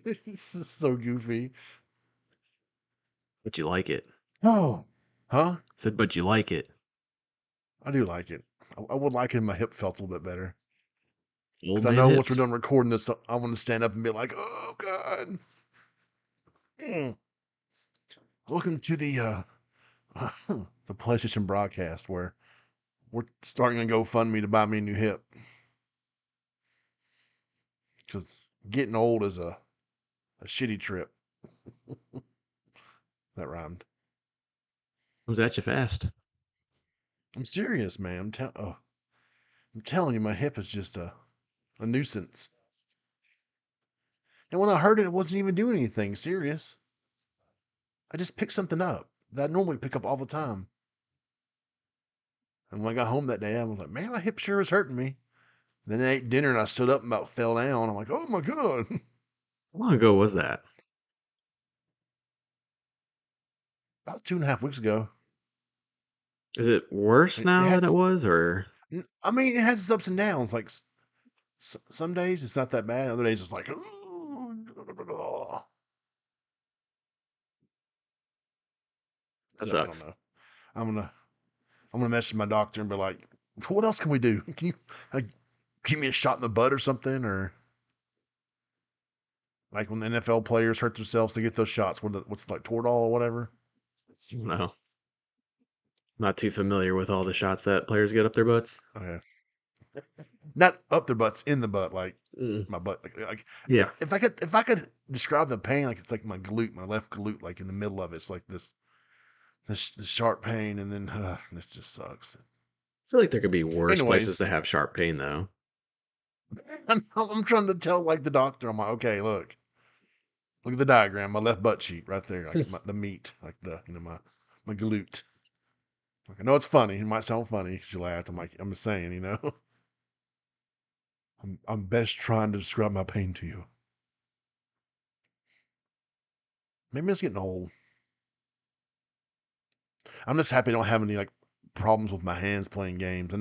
This is so goofy. But you like it. Oh, huh? Said, but you like it. I do like it. I would like it if my hip felt a little bit better. Old Because I man know once we're hips. done recording this, I want to stand up and be like, oh, God. Mm. Welcome to the PlayStation BRAHcast, where we're starting to GoFundMe to buy me a new hip. Because getting old is a shitty trip. That rhymed. Comes at you fast. I'm serious, man. I'm telling you, my hip is just a nuisance. And when I heard it, it wasn't even doing anything serious. I just picked something up that I normally pick up all the time. And when I got home that day, I was like, man, my hip sure is hurting me. Then I ate dinner and I stood up and about fell down. I'm like, oh my God. How long ago was that? About 2.5 weeks ago. Is it worse It now than it has, was, or I mean, it has its ups and downs. Like some days it's not that bad. Other days it's like, that so I don't sucks? know. I'm gonna I'm gonna message my doctor and be like, what else can we do? Can you like give me a shot in the butt or something? Or like when the NFL players hurt themselves to get those shots, what's like Toradol or whatever? No, not too familiar with all the shots that players get up their butts. Okay. Not up their butts, in the butt, like Mm. my butt. Like Yeah, if I could describe the pain, like it's like my glute, my left glute, like in the middle of it. It's like this sharp pain, and then this just sucks. I feel like there could be worse places Anyways, to have sharp pain, though. I'm trying to tell like the doctor. I'm like, okay, look at the diagram. My left butt cheek right there, like the meat, like my glute. Like, I know it's funny. It might sound funny. She laughed. I'm like, I'm just saying, I'm best trying to describe my pain to you. Maybe it's getting old. I'm just happy I don't have any like problems with my hands playing games. I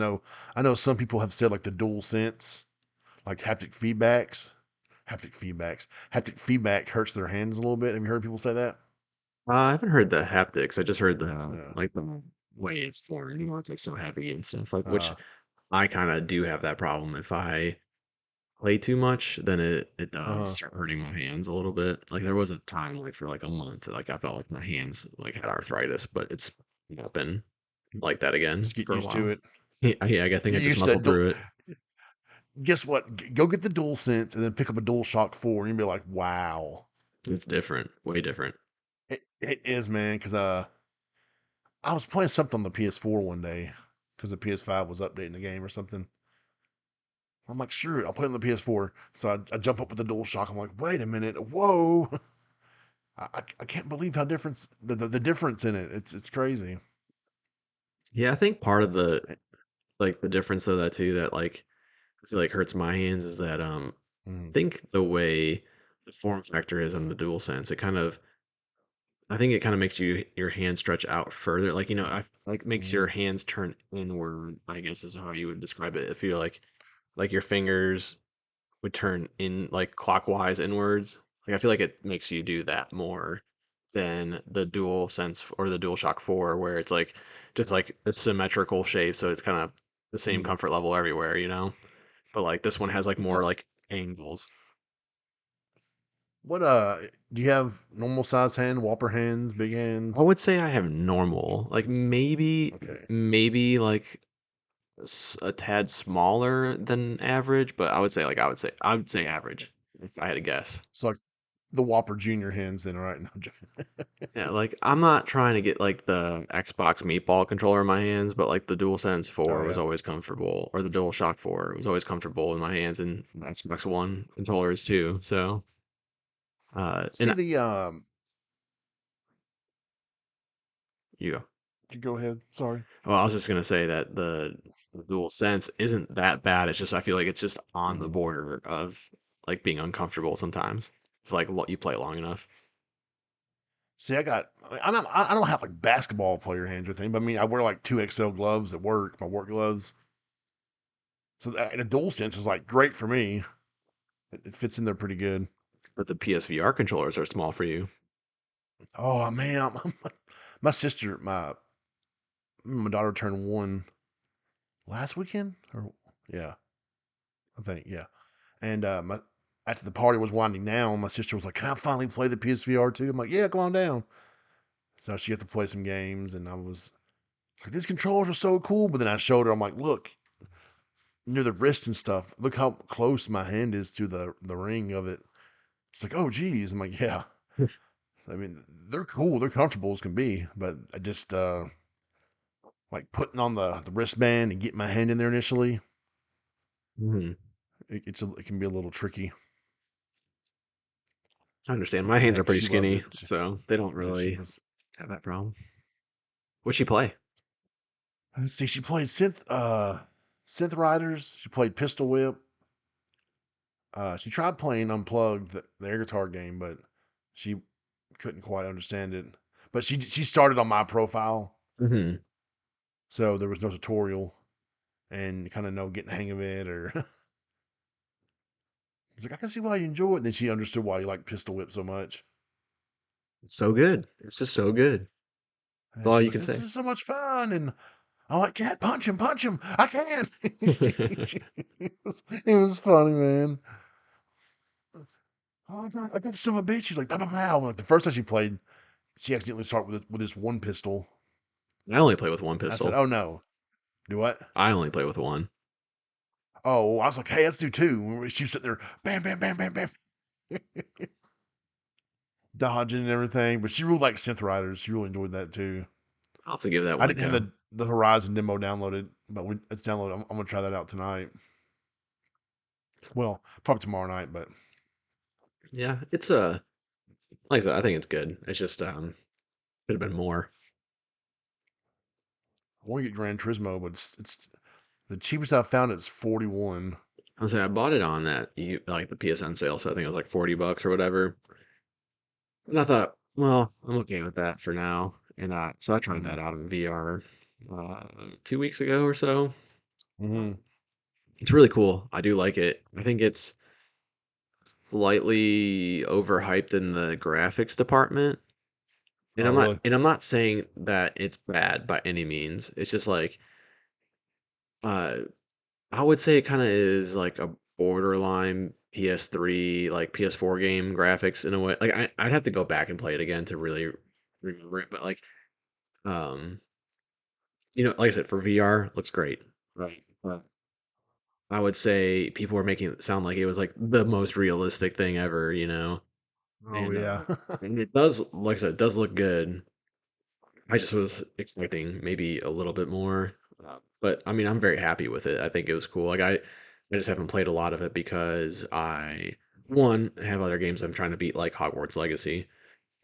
know some people have said like the dual sense, like haptic feedback hurts their hands a little bit. Have you heard people say that? I haven't heard the haptics. I just heard the Yeah. like the way it's formed. It's like so heavy and stuff. Like which Uh, I kind of do have that problem. If I play too much, then it does uh, start hurting my hands a little bit. Like there was a time like for like a month, like I felt like my hands like had arthritis, but it's not been like that again just get for a used to while. it. Yeah, I think I Get just used to that muscled dual. through it. Guess what? Go get the dual sense and then pick up a dual shock 4 and you'll be like, wow. It's different, way different. It is, man, because I was playing something on the PS4 one day because the PS5 was updating the game or something. I'm like, sure, I'll play on the PS4. So I jump up with the dual shock. I'm like, wait a minute, whoa! I can't believe how different the difference in it. It's crazy. Yeah, I think part of the like the difference though that too that like I feel like hurts my hands is that Mm, I think the way the form factor is on the dual sense, it kind of I think it kind of makes your hand stretch out further. Like, I like makes your mm, hands turn inward, I guess is how you would describe it. If you like your fingers would turn in like clockwise inwards. Like I feel like it makes you do that more than the dual sense or the dual shock 4 where it's like just like a symmetrical shape so it's kind of the same mm. comfort level everywhere. But like this one has like more like angles. What do you have normal size hand, whopper hands, big I hands? would say I have normal. Like Okay. maybe like a tad smaller than average, but I would say average if I had to guess. So like the Whopper Junior hands then, right? No, Yeah, like I'm not trying to get like the Xbox meatball controller in my hands, but like the DualSense oh 4 was yeah. always comfortable, or the DualShock 4 was always comfortable in my hands, and Xbox One controllers too. So, See and the you go. you go ahead. Sorry. Well, I was just gonna say that the DualSense isn't that bad. It's just I feel like it's just on the Mm. border of like being uncomfortable sometimes. If like you play it long enough. See, I don't have like basketball player hands or anything, but I mean I wear like 2XL gloves at work, my work gloves. So and a dual sense is like great for me. It fits in there pretty good. But the PSVR controllers are small for you. Oh man, my sister, my daughter turned one last weekend, or yeah, I think yeah. And my after the party was winding down, my sister was like, "Can I finally play the PSVR2?" I'm like, "Yeah, come on down." So she got to play some games, and I was like, "These controllers are so cool." But then I showed her, I'm like, "Look, near the wrist and stuff. Look how close my hand is to the ring of it." She's like, "Oh, geez." I'm like, "Yeah." I mean, they're cool, they're comfortable as can be, but I just like putting on the wristband and getting my hand in there initially. Mhm. It can be a little tricky. I understand. My hands Yeah, are 'cause pretty she loved skinny, it. so they don't Yeah, she really was. have that problem. What'd she play? Let's see. She played synth riders. She played Pistol Whip. She tried playing Unplugged, the air guitar game, but she couldn't quite understand it. But she started on my profile, Hmm. so there was no tutorial and kind of no getting the hang of it. Or it's like I can see why you enjoy it. And then she understood why you like Pistol Whip so much. It's so good. It's just so good. That's And all she's you like, can "This say. is so much fun!" And I'm like, "Cat, punch him! I can!" It was funny, man. Oh, I got some of a bitch. She's like, "Pow, pow, pow." Like the first time she played, she accidentally started with this one pistol. I only play with one I said, pistol. "Oh no, do what?" I only play with one. Oh, I was like, "Hey, let's do two." She was sitting there, bam, bam, bam, bam, bam, dodging and everything. But she really liked synth riders. She really enjoyed that too. I'll have to give that I one a didn't have go. the Horizon demo downloaded, but it's downloaded. I'm gonna try that out tonight. Well, probably tomorrow night, but Yeah, it's like I said, I think it's good. It's just could have been more. I want to get Gran Turismo, but it's the cheapest I've found. It's 41. I was say I bought it on that like the PSN sale, so I think it was like $40 or whatever. And I thought, well, I'm okay with that for now. And so I tried Mm-hmm. that out in VR 2 weeks ago or so. Mm-hmm. It's really cool. I do like it. I think it's slightly overhyped in the graphics department. And Oh, I'm not really? and I'm not saying that it's bad by any means. It's just like uh I would say it kind of is like a borderline PS3, like PS4 game graphics in a way. Like I'd have to go back and play it again to really remember it, but like um like I said, for VR, looks great. Right. But I would say people were making it sound like it was like the most realistic thing ever. Oh, And yeah. and it does, like I said, it does look good. I just was expecting maybe a little bit more. But I mean, I'm very happy with it. I think it was cool. Like I just haven't played a lot of it because one, have other games I'm trying to beat like Hogwarts Legacy,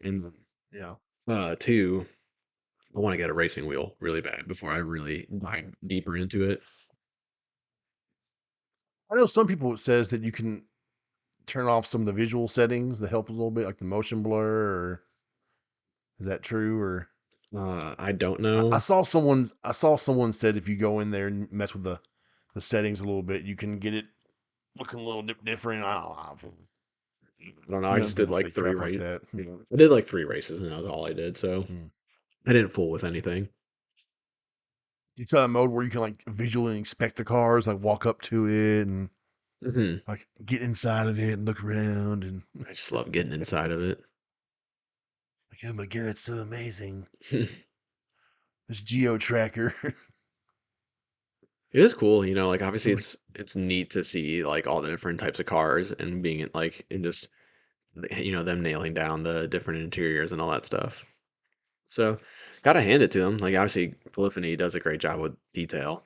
and Yeah. two, I want to get a racing wheel really bad before I really dive deeper into it. I know some people it says that you can turn off some of the visual settings that help a little bit, like the motion blur. Or is that true? Or I don't I know. saw someone said if you go in there and mess with the settings a little bit, you can get it looking a little different. I don't know. I don't know. I Young just did people like say three crap like races. that. I did like three races, and that was all I did. So Hmm. I didn't fool with anything. You try a mode where you can like visually inspect the cars, like walk up to it and Hmm. like get inside of it and look around and I just love getting inside of it. like, oh my god, it's so amazing. This geo tracker. It is cool, like obviously It's like, it's neat to see like all the different types of cars and being like and just them nailing down the different interiors and all that stuff. So, gotta hand it to them. Like obviously Polyphony does a great job with detail.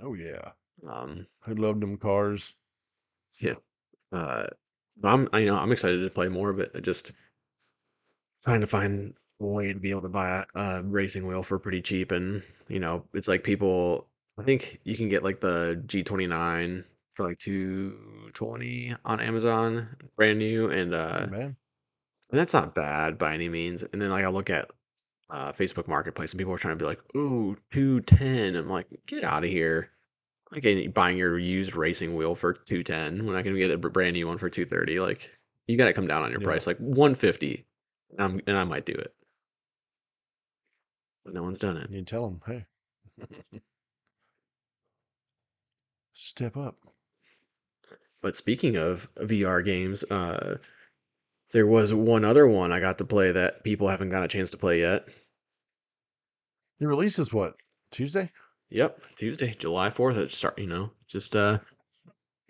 oh yeah, Um, I love them cars. yeah. Uh, but I'm excited to play more, but just trying to find a way to be able to buy a racing wheel for pretty cheap. And it's like people, I think you can get like the G29 for like 220 on Amazon, brand new, Not bad. and that's not bad by any means. And then like I look at Facebook Marketplace and people are trying to be like, ooh, 210. I'm like, get out of here. Like buying your used racing wheel for 210 when I can get a brand new one for 230. Like You got to come down on your Yeah. price, like 150, and I might do it, but no one's done it. You can tell them, hey, step up. But speaking of VR games, there was one other one I got to play that people haven't got a chance to play yet. The release is what? Tuesday? Yep, Tuesday, July 4th. It start, just Yeah,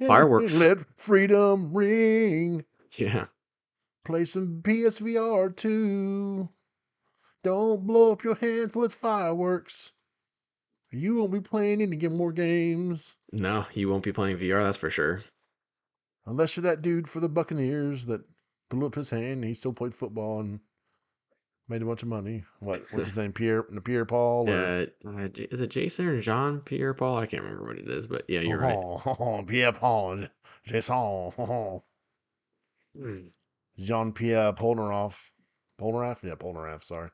fireworks. let freedom ring. Yeah. Play some PSVR2. Don't blow up your hands with fireworks. You won't be playing any more games. No, you won't be playing VR, that's for sure. Unless you're that dude for the Buccaneers that blew up his hand. He still played football and made a bunch of money. What's his name? Pierre Paul or Is it Jason or Jean Pierre Paul? I can't remember what it is, but yeah, you're right. Pierre Paul, Jason, Hmm. Jean Pierre Polnareff. Polnareff? Yeah, Polnareff, sorry.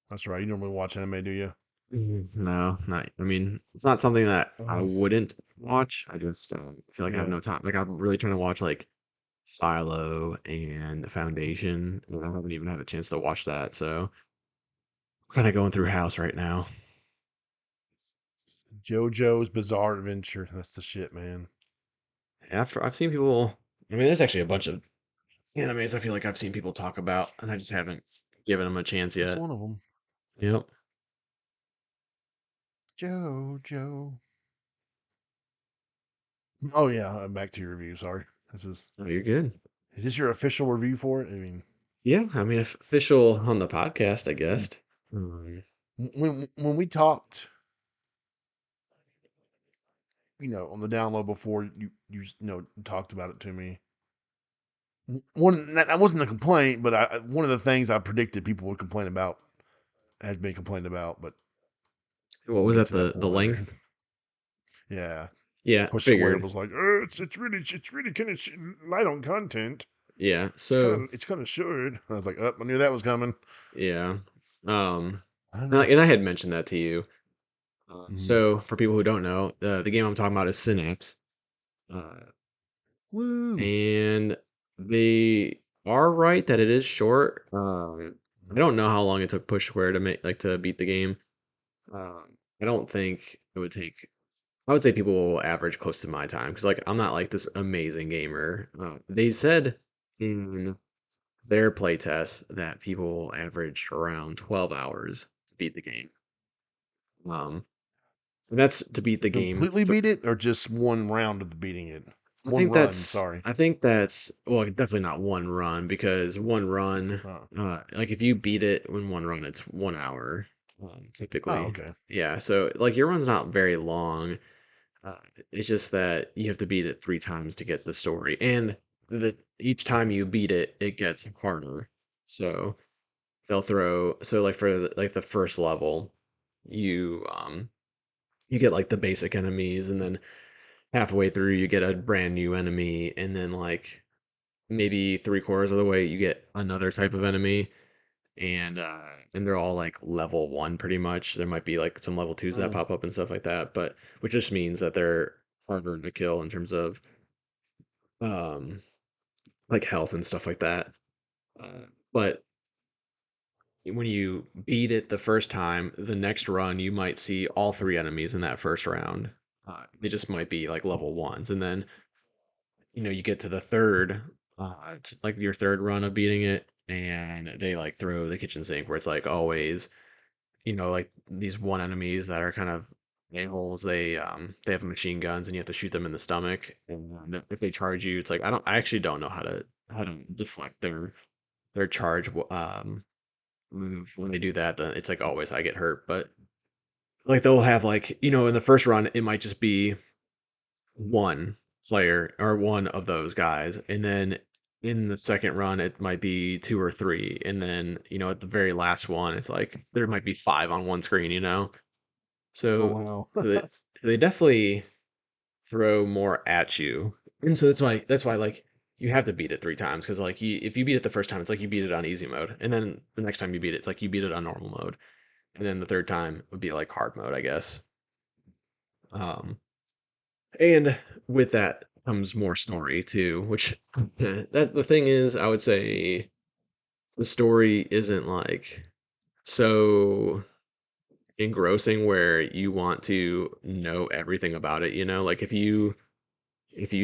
That's right. You normally watch anime, do you? No, not. I mean, it's not something that I Oh, wouldn't watch. I just feel like I have yeah. no time. Like I'm really trying to watch like Silo and Foundation, and I haven't even had a chance to watch that. So kind of going through House right now. JoJo's Bizarre Adventure. That's the shit, man. After I've seen people, I mean, there's actually a bunch of animes I feel like I've seen people talk about, and I just haven't given them a chance That's yet. one of them. Yep. JoJo. Oh yeah, back to your review. Sorry. Oh, you're good. Is this your official review for it? I mean, Yeah, I mean, official on the podcast, I guess. when we talked, on the download before talked about it to me. One that wasn't a complaint, but one of the things I predicted people would complain about has been complained about, but What we'll was get that? to that The point later. length? Yeah, Yeah, Push Squared figured. was like, it's really kind of light on content. Yeah. It's kind So of it's kind of short. I was like, oh, I knew that was coming. yeah. Um, I don't know. and I had mentioned that to you. Mm-hmm. So for people who don't know, the game I'm talking about is Synapse, uh, Woo. and they are right that it is short. I don't know how long it took Push Square to to beat the game. I don't think it would take. I would say people will average close to my time because like I'm not like this amazing gamer. They said in their playtest that people averaged around 12 hours to beat the game. Um, and that's to beat the game. Completely beat it, or just one round of beating it? One run. Sorry. I think that's well, definitely not one run because one run, Oh, like if you beat it in one run, it's 1 hour, oh typically. okay. Yeah, so like your run's not very long. Uh, it's just that you have to beat it 3 times to get the story, and each time you beat it, it gets harder. So they'll throw so like for like the first level, you you get like the basic enemies, and then halfway through you get a brand new enemy, and then like maybe 3/4 of the way you get another type of enemy, and they're all like level 1 pretty much. There might be like some level 2s that Mm. pop up and stuff like that, but which just means that they're harder to kill in terms of um like health and stuff like that. But when you beat it the first time, the next run you might see all 3 enemies in that first round. They just might be like level 1s, and then you get to the third, like your third run of beating it, and they like throw the kitchen sink where it's like always, like these one enemies that are kind of a-holes. They have machine guns and you have to shoot them in the stomach. And if they charge you, it's like I actually don't know how to deflect their charge move when they do that. Then it's like always I get hurt, but like they'll have like in the first run it might just be one player or one of those guys, and then in the second run it might be two or three, and then at the very last one it's like there might be five on one screen. Oh So wow. they, they definitely throw more at you, and so that's why like you have to beat it 3 times because like if you beat it the first time it's like you beat it on easy mode, and then the next time you beat it it's like you beat it on normal mode, and then the third time would be like hard mode, I guess. um and with that, comes more story too, which that the thing is, I would say the story isn't like so engrossing where you want to know everything about it, you know? Like if you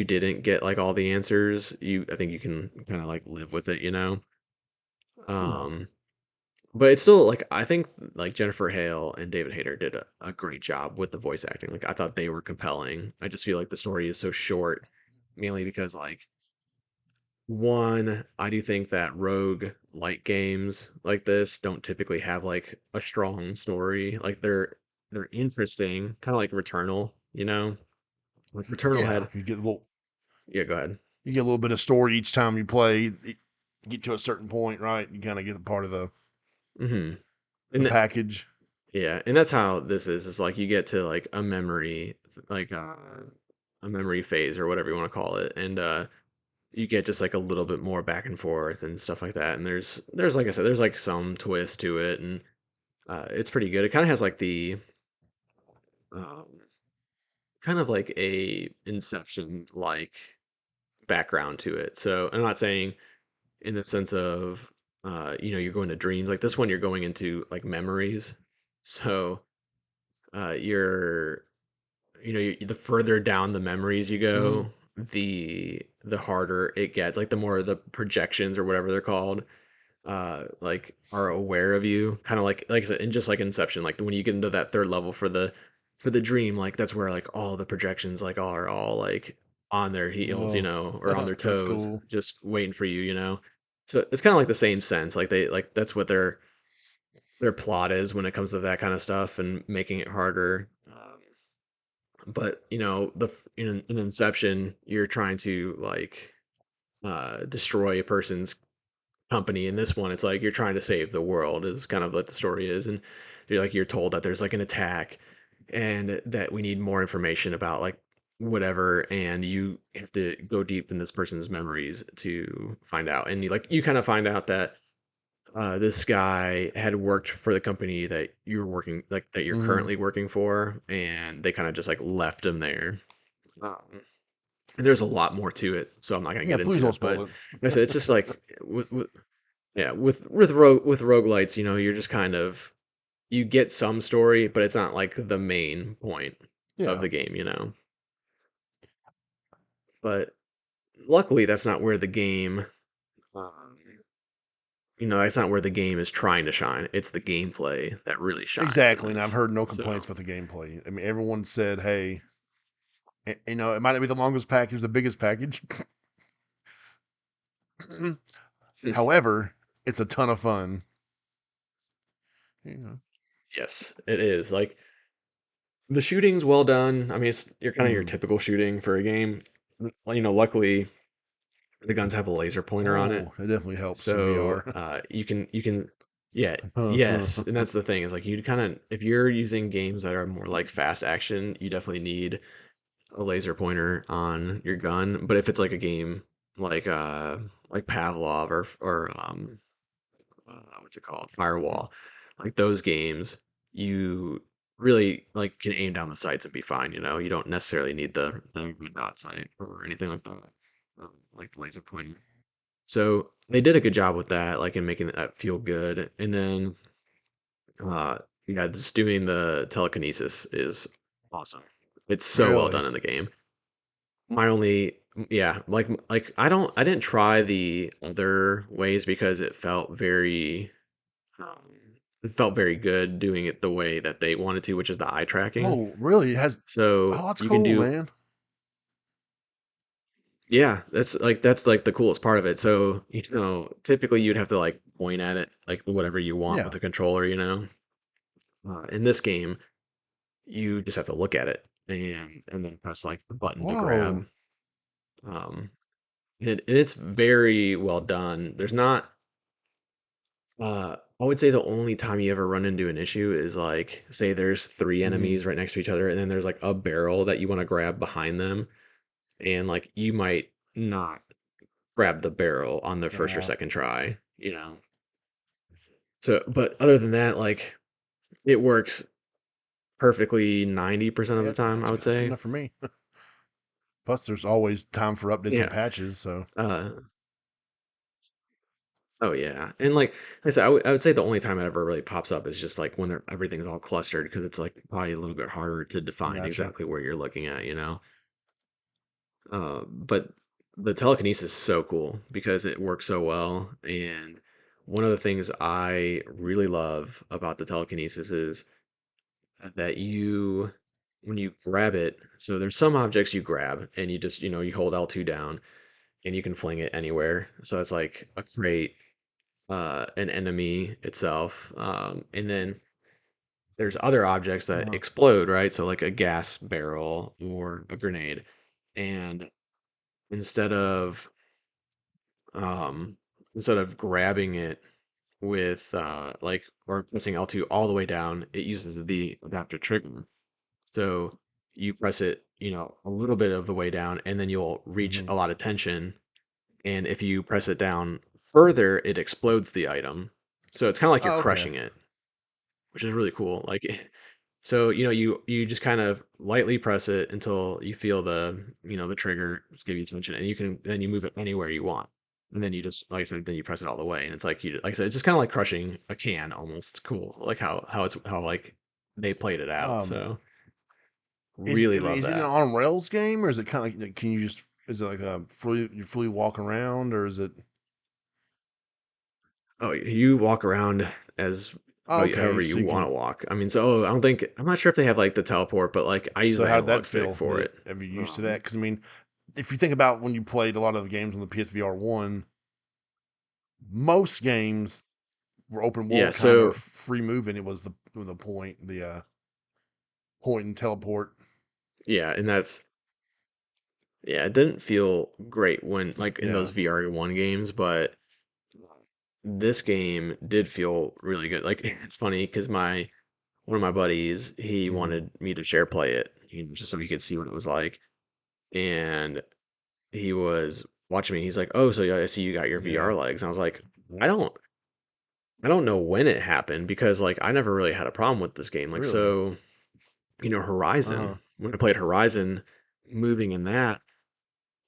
didn't get like all the answers, you I think you can kind of like live with it, you know? Yeah. Um but it's still like I think like Jennifer Hale and David Hayter did a great job with the voice acting. Like I thought they were compelling. I just feel like the story is so short, mainly because like one, I do think that rogue light games like this don't typically have like a strong story. Like they're interesting, kind of like Returnal, you know? Like Returnal Yeah. had yeah, go ahead. You get a little bit of story each time you play. You get to a certain point, right? You kind of get a part of Hmm. the And package. yeah, and that's how this is. It's like you get to like like a memory phase or whatever you want to call it, and you get just like a little bit more back and forth and stuff like that. And there's like I said, there's like some twist to it, and it's pretty good. It kind of has like the um, kind of like a Inception like background to it. So I'm not saying in the sense of you know you're going to dreams like this one you're going into like memories. So you're you know, the further down the memories you Hmm. go, the harder it gets. Like the more the projections or whatever they're called, like are aware of you. Kind of like I said, and just like Inception, like when you get into that third level for the dream, like that's where like all the projections like are all like on their heels, you Oh, know, or on their that's toes, cool. just waiting for you, you know. So it's kind of like the same sense. Like they like that's what their plot is when it comes to that kind of stuff and making it harder. But you know in Inception you're trying to like destroy a person's company. In this one it's like you're trying to save the world is kind of what the story is, and you're told that there's like an attack and that we need more information about like whatever, and you have to go deep in this person's memories to find out. And you kind of find out that this guy had worked for the company that you're working like that you're Hmm. currently working for, and they kind of just like left him there. um, and there's a lot more to it, so I'm not gonna Yeah, get please into don't it. But spoil like I it. said, it's just like yeah, with roguelites, you know, you're just kind of you get some story, but it's not like the main point of Yeah, the game, you know. But luckily, that's not where the game, um, you know, that's not where the game is trying to shine. It's the gameplay that really shines in exactly. And I've this. heard no complaints So about the gameplay. I mean, everyone said, "Hey, you know, it might not be the longest package, the biggest package. However, it's a ton of fun." Yeah. yes, it is. Like the shooting's well done. I mean, it's you're kind of your Mm. typical shooting for a game. Well, you know, luckily the guns have a laser pointer on it, Oh, it definitely helps in so VR. you can yeah, yes, and that's the thing is like you kind of if you're using games that are more like fast action, you definitely need a laser pointer on your gun. But if it's like a game like Pavlov or what's it called, Firewall, like those games, you really like can aim down the sights and be fine. You know, you don't necessarily need the red dot sight or anything like that, like the laser pointer. So they did a good job with that, like in making that feel good. And then, uh, yeah, just doing the telekinesis is awesome. It's so well Really? done in the game. My only, yeah, I didn't try the other ways because um, it felt very good doing it the way that they wanted to, which is the eye tracking. Oh, really? It has. So Oh, that's you can cool, do, man. yeah, that's like the coolest part of it. So, you know, typically you'd have to like point at it like whatever you want Yeah. with a controller, you know. In this game, you just have to look at it and then press like the button to Whoa. grab. And it's very well done. There's not I would say the only time you ever run into an issue is like say there's three Hmm. enemies right next to each other and then there's like a barrel that you want to grab behind them, and like you might not grab the barrel on the first or Yeah. second try, you know. So, but other than that, like it works perfectly 90% of Yeah, the time, I would that's good say. enough for me. Plus, there's always time for updates and Yeah. patches. So Uh, oh yeah, and like I said, I would say the only time it ever really pops up is just like when everything's all clustered because it's like probably a little bit harder to define gotcha. exactly where you're looking at, you know. But the telekinesis is so cool because it works so well, and one of the things I really love about the telekinesis is that when you grab it, so there's some objects you grab and you just, you hold L2 down and you can fling it anywhere. So it's like a crate, an enemy itself, and then there's other objects that Uh-huh. explode, right? So like a gas barrel or a grenade, and instead of um, instead of grabbing it with like or pressing L2 all the way down, it uses the adaptive trigger. So you press it, a little bit of the way down, and then you'll reach Hmm. a lot of tension. And if you press it down further, it explodes the item. So it's kind of like you're Oh, okay. crushing it, which is really cool. Like, so you just kind of lightly press it until you feel the trigger just give you tension, and then you move it anywhere you want. And then you just, like I said, then you press it all the way, and it's like like I said, it's just kind of like crushing a can almost. It's cool, like how like they played it out. Um, So I really mean, love is it an that. on rails game, or is it kind of like, can you just, is it like a fully, you fully walk around, or is it, Oh, you walk around as oh, okay, however you so you want to can, walk. I mean, so I'm not sure if they have like the teleport, but like I use so the how did analog that stick feel? for it. Have you used to that? Um, Because, I mean, if you think about when you played a lot of the games on the PSVR1, most games were open yeah, world kind of so free moving. It was the point, the point and teleport. yeah, and yeah, it didn't feel great when like in those Yeah. VR1 games, but this game did feel really good. Like it's funny because my one of my buddies, he Hmm. wanted me to share play it, just so he could see what it was like, and he was watching me. He's like, "Oh, so yeah, I see you got your Yeah. VR legs." And I was like, "I don't I don't know when it happened because like I never really had a problem with this game. Like Really. so, Uh huh. Horizon, when I played Horizon, moving in that,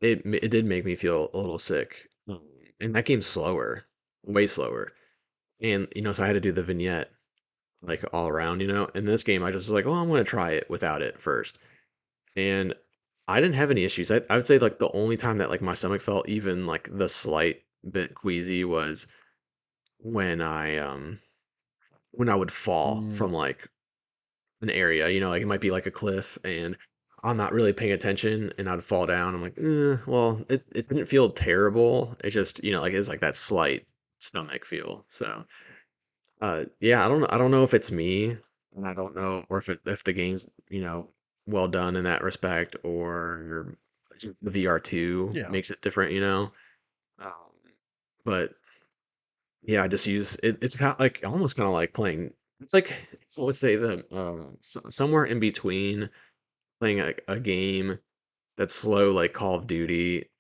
it did make me feel a little sick. And that game's slower, way slower. And so I had to do the vignette like all around, In this game, I just was like, "Oh, I'm gonna try it without it first." And I didn't have any issues. I would say like the only time that like my stomach felt even like the slight bit queasy was when I would fall Mm, from like an area, like it might be like a cliff and I'm not really paying attention and I'd fall down. I'm like, well, it didn't feel terrible. It just, like it's like that slight stomach feel. So, yeah, I don't know if it's me and I don't know or if the game's, well done in that respect or the VR2 yeah. makes it different. Um, but yeah, I just use it. It's kind of like almost kind of like playing. It's like I would say that somewhere in between playing a game that's slow, like Call of Duty,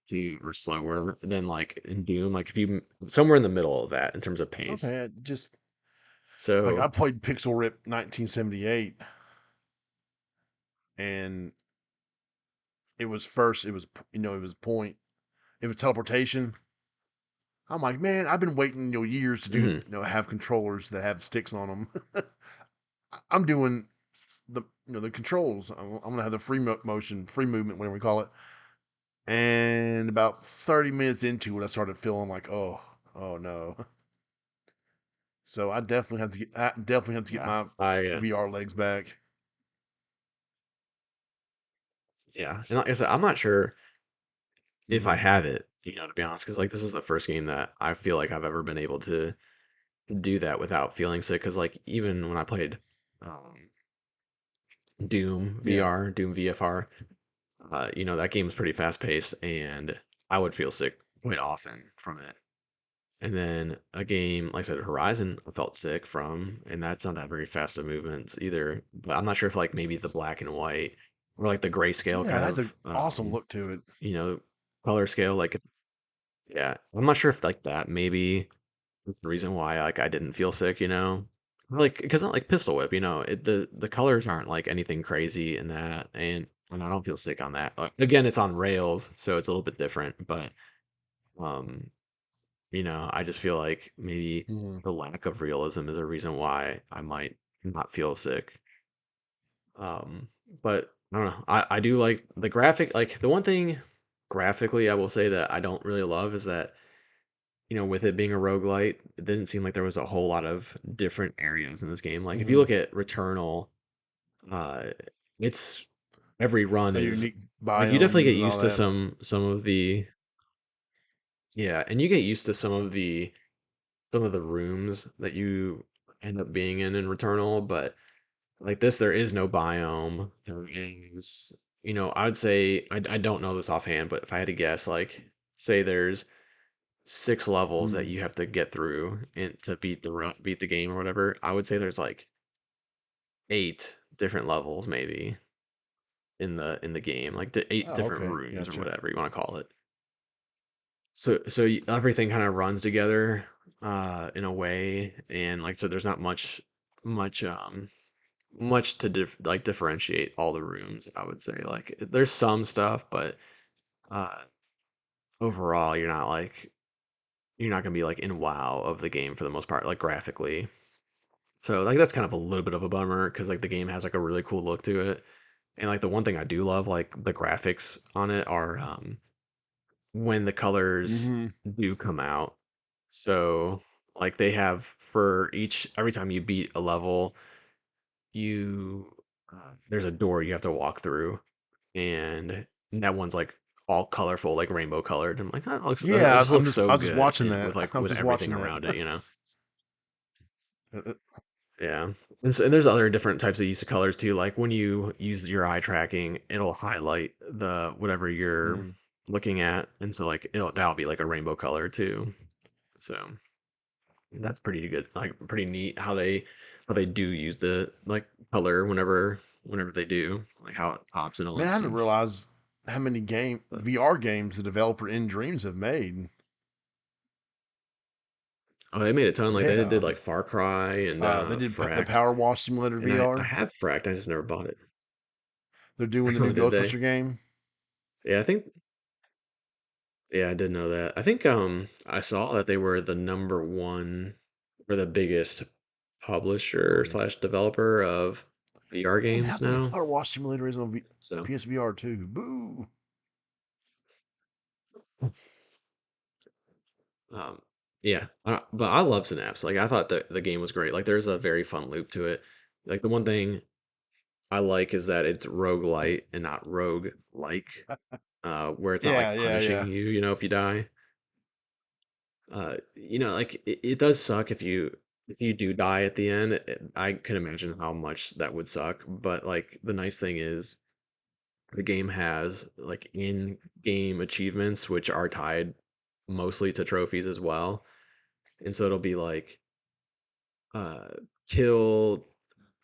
or slower than like in Doom. Like if you somewhere in the middle of that in terms of pace. Okay. Just like I So, played Pixel Rip 1978, and it was first. It was it was point. It was teleportation. I'm like, man, I've been waiting years to do mhm, have controllers that have sticks on them. I'm doing the the controls. I'm gonna have the motion, free movement, whatever we call it. And about 30 minutes into it, I started feeling like, oh no. So I definitely have to get yeah, my VR legs back. yeah, and like I said, I'm not sure if I Hmm. have it. To be honest, because like this is the first game that I feel like I've ever been able to do that without feeling sick. Because like even when I played um, Doom Yeah. VR, Doom VFR, that game is pretty fast paced and I would feel sick quite often from it. And then a game, like I said, Horizon, I felt sick from, and that's not that very fast of movements either. But I'm not sure if like maybe the black and white or like the grayscale Yeah, kind that's an of, awesome look to it. you know, color scale. Like, yeah, I'm not sure if like that maybe is the reason why like I didn't feel sick. Like because not like Pistol Whip, the colors aren't like anything crazy in that, and and I don't feel sick on that. Again, it's on rails, so it's a little bit different, but um, I just feel like maybe Mhm. the lack of realism is a reason why I might not feel sick. Um, but I don't know. I do like the graphic. Like the one thing graphically, I will say that I don't really love is that with it being a roguelite, it didn't seem like there was a whole lot of different areas in this game. Like if you Mhm. look at Returnal, uh, it's every run The is unique like you definitely biomes get and all used to that. some of the yeah, and you get used to some of the rooms that you end up being in Returnal, but like this, there is no biome. There is, I would say I don't know this offhand, but if I had to guess, like say there's 6 levels that Mm. you have to get through and to beat the game or whatever. I would say there's like 8 different levels maybe in the game, like the 8 different Okay, rooms or gotcha. whatever you want to call it. So everything kind of runs together in a way, and like so there's not much to differentiate all the rooms. I would say like there's some stuff, but uh overall you're not gonna be like in wow of the game for the most part, like graphically. So like that's kind of a little bit of a bummer because like the game has like a really cool look to it. And like the one thing I do love, like the graphics on it are when the colors Mhm. do come out. So like they have for every time you beat a level, you there's a door you have to walk through, and that one's like all colorful, like rainbow colored. I'm like, that looks that Yeah, just looks I so was just good watching with that. like I was with just everything watching that. around it. Uh, Yeah. And there's other different types of use of colors too. Like when you use your eye tracking, it'll highlight the whatever you're mm. looking at. And so like that'll be like a rainbow color too. So that's pretty good. Like pretty neat how they do use the like color whenever they do, like how it pops and all Man, that I didn't stuff. realize how many game But VR games the developer nDreams have made. oh, they made a ton. Like they Yeah, did like Far Cry and they did the Fracked. Power Wash Simulator And I VR. have Fracked, I just never bought it. They're doing the Oh, new did they? Ghostbuster game. Yeah, I think Yeah, I did know that. I think I saw that they were the number one or the biggest publisher Mm. slash developer of VR Man, how games come the now. Power Wash Simulator is on So, PSVR2? Boo! um, yeah, but I love Synapse. Like I thought the game was great. Like there's a very fun loop to it. Like the one thing I like is that it's roguelite and not rogue like, where it's not Yeah, like yeah, punishing yeah. you, if you die. Like it does suck if you do die at the end. I can imagine how much that would suck. But like the nice thing is the game has like in-game achievements which are tied mostly to trophies as well. And so it'll be like uh kill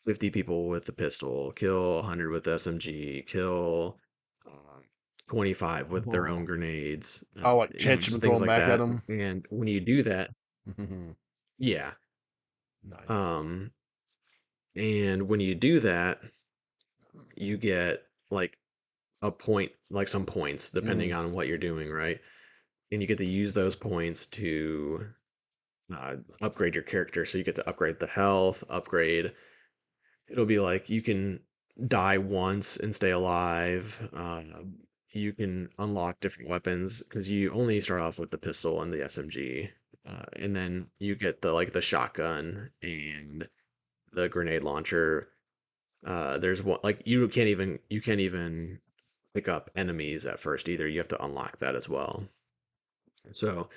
50 people with the pistol, kill 100 with SMG, kill uh, 25 with their own Oh, grenades, oh, like catch him just and throw things him like back at that. him. And when you do that, yeah. Nice. Um, and when you do that, you get like a point, like some points, depending Mm. on what you're doing, right? And you get to use those points to upgrade your character. So you get to upgrade the health, upgrade. It'll be like you can die once and stay alive. You can unlock different weapons because you only start off with the pistol and the SMG, and then you get the shotgun and the grenade launcher. There's one like you can't even pick up enemies at first either. You have to unlock that as well. So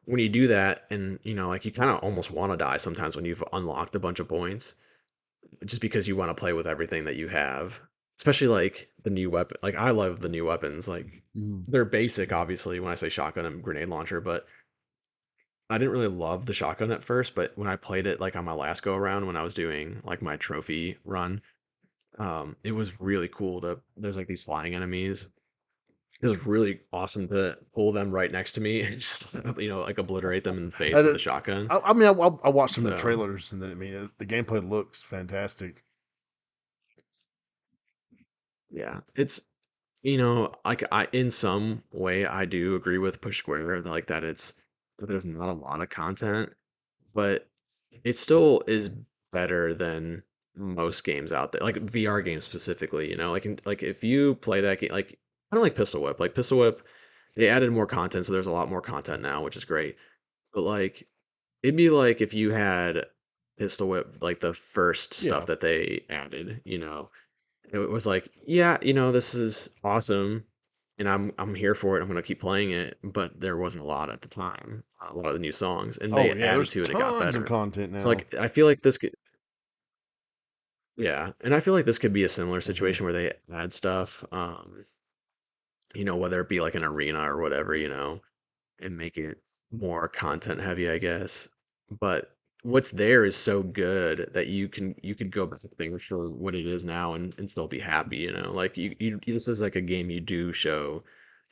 when you do that, and like you kind of almost want to die sometimes when you've unlocked a bunch of points, just because you want to play with everything that you have. Especially like the new weapon. Like I love the new weapons. Like Mm. they're basic, obviously, when I say shotgun and grenade launcher, but I didn't really love the shotgun at first. But when I played it like on my last go around when I was doing like my trophy run, it was really cool to there's like these flying enemies. It was really awesome to pull them right next to me and just like obliterate them in the face And with the shotgun. I mean, I watched some of the So trailers, and then I mean, the gameplay looks fantastic. yeah, it's like I in some way I do agree with Push Square, like that that there's not a lot of content, but it still is better than most games out there, like VR games specifically. Like if you play that game, like kind of like Pistol Whip, they added more content, so there's a lot more content now, which is great. But like it'd be like if you had Pistol Whip, like the first stuff Yeah. that they added, it was like, yeah, this is awesome, and I'm here for it. I'm gonna keep playing it, but there wasn't a lot at the time, a lot of the new songs, and Oh they yeah, added there's to it. It got tons of better. content So now. like, I feel like this could, yeah, and I feel like this could be a similar Hmm. situation where they add stuff, whether it be like an arena or whatever, and make it more content heavy, I guess. But what's there is so good that you could go back there for what it is now and still be happy, Like this is like a game you do show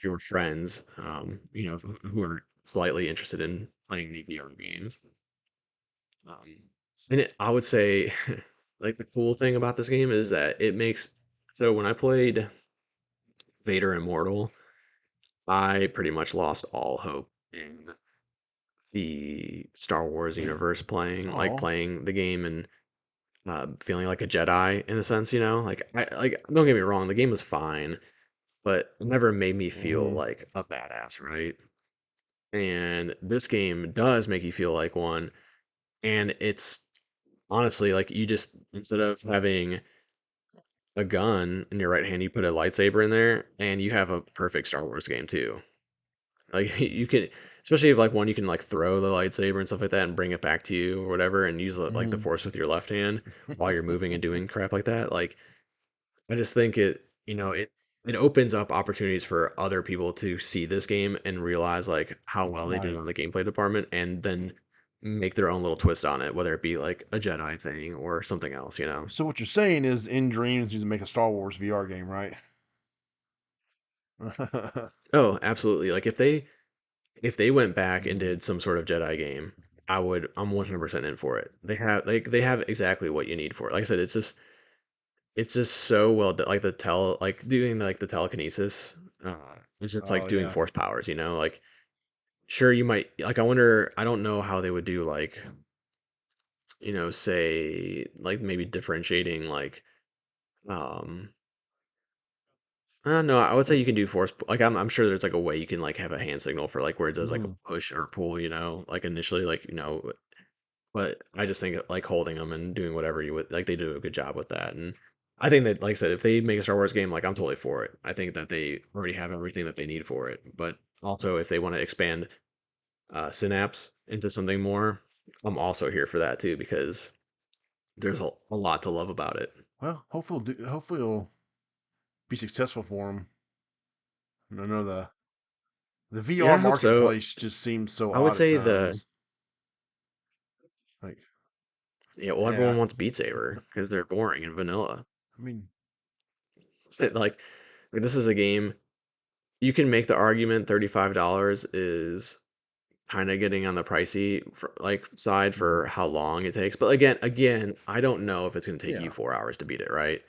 your friends, who are slightly interested in playing the VR games. Um, and I would say, like the cool thing about this game is that it makes so when I played Vader Immortal, I pretty much lost all hope in the Star Wars universe Oh. playing the game and feeling like a Jedi in a sense, like don't get me wrong, the game was fine, but it never made me feel Hmm. like a badass, right? And this game does make you feel like one, and it's honestly like you just instead of having a gun in your right hand, you put a lightsaber in there, and you have a perfect Star Wars game too. Like you can, especially if like one you can like throw the lightsaber and stuff like that and bring it back to you or whatever, and use like the Hmm. force with your left hand while you're moving and doing crap like that. Like I just think it opens up opportunities for other people to see this game and realize like how well they did Right. on the gameplay department, and then make their own little twist on it, whether it be like a Jedi thing or something else. So what you're saying is, nDreams needs to make a Star Wars VR game, right? Oh, absolutely. Like if they went back and did some sort of Jedi game, I'm 100% in for it. They have exactly what you need for it. Like I said, it's just so well done. Like like doing like the telekinesis, it's just like Oh doing yeah. force powers. Like sure you might like. I don't know how they would do like say like maybe differentiating like um. I don't know. I would say you can do like I'm sure there's like a way you can like have a hand signal for like where it does like a Hmm. push or pull, like initially like but I just think like holding them and doing whatever you would like they do a good job with that. And I think that like I said, if they make a Star Wars game, like I'm totally for it. I think that they already have everything that they need for it. But also if they want to expand Synapse into something more, I'm also here for that too because there's a lot to love about it. Well, hopefully it'll be successful for them. I know the Yeah, VR I hope so. marketplace just seems so I would odd at say the times. Like, yeah, well everyone yeah, wants Beat Saber because they're boring and vanilla. I mean, Like this is a game you can make the argument $35 is kind of getting on the pricey side mhm, for how long it takes. But again, I don't know if it's going to take you yeah, 4 hours to beat it, right?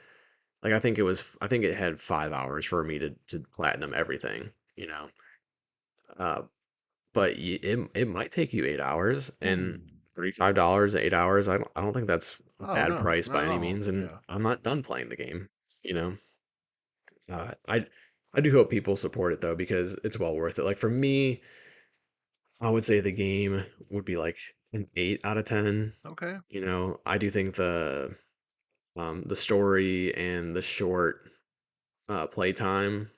Like I think it had 5 hours for me to platinum everything, you know. Uh, but it might take you 8 hours and ooh, $35, 8 hours. I don't think that's a oh bad no, price not by at any all. means. And Yeah, I'm not done playing the game, you know. Uh, I I do hope people support it though because it's well worth it. Like for me, I would say the game would be like an 8 out of 10. okay, I do think the story and the short playtime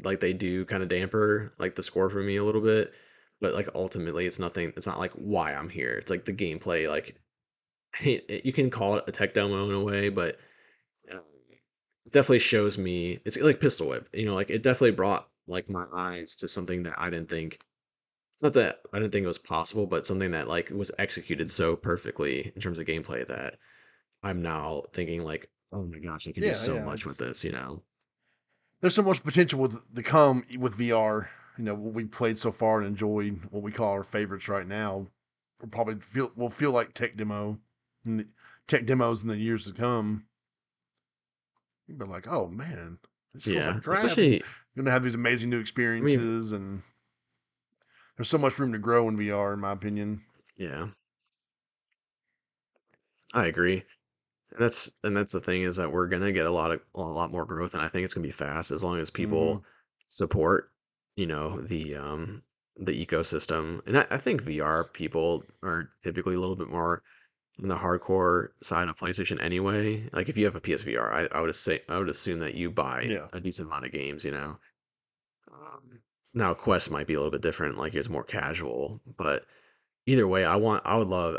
like they do kind of damper like the score for me a little bit, but like ultimately it's not like why I'm here. It's like the gameplay like you can call it a tech demo in a way, but uh, it definitely shows me it's like Pistol Whip, like it definitely brought like my eyes to something that I didn't think not that I didn't think it was possible, but something that like was executed so perfectly in terms of gameplay that I'm now thinking like, oh my gosh, I can do yeah, so yeah. much with this. There's so much potential to come with VR. What we played so far and enjoyed, what we call our favorites right now, will feel like tech demos in the years to come. You'll be like, oh man. It just feels like Yeah, crap. And especially you're gonna have these amazing new I mean, experiences, and there's so much room to grow in VR, in my opinion. yeah, I agree. And that's the thing is that we're gonna get a lot more growth, and I think it's gonna be fast as long as Mm-hmm. people support, the ecosystem. And I think VR people are typically a little bit more on the hardcore side of PlayStation anyway. Like if you have a PSVR, I would assume that you buy Yeah. a decent amount of games. Um, Now Quest might be a little bit different, like it's more casual, but either way, I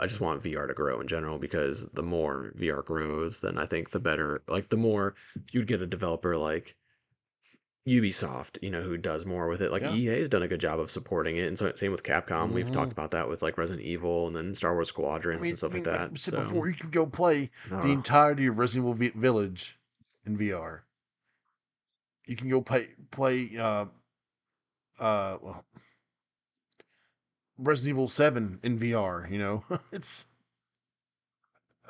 just want VR to grow in general because the more VR grows, then I think the better. Like the more you'd get a developer like Ubisoft, who does more with it. Like Yeah. EA has done a good job of supporting it, and so same with Capcom. We've Mm-hmm. talked about that with like Resident Evil and then Star Wars I Squadrons mean, and stuff like like that. we said So, before, you can go play the uh, entirety of Resident Evil Village in VR. You can go play well, Resident Evil 7 in VR. It's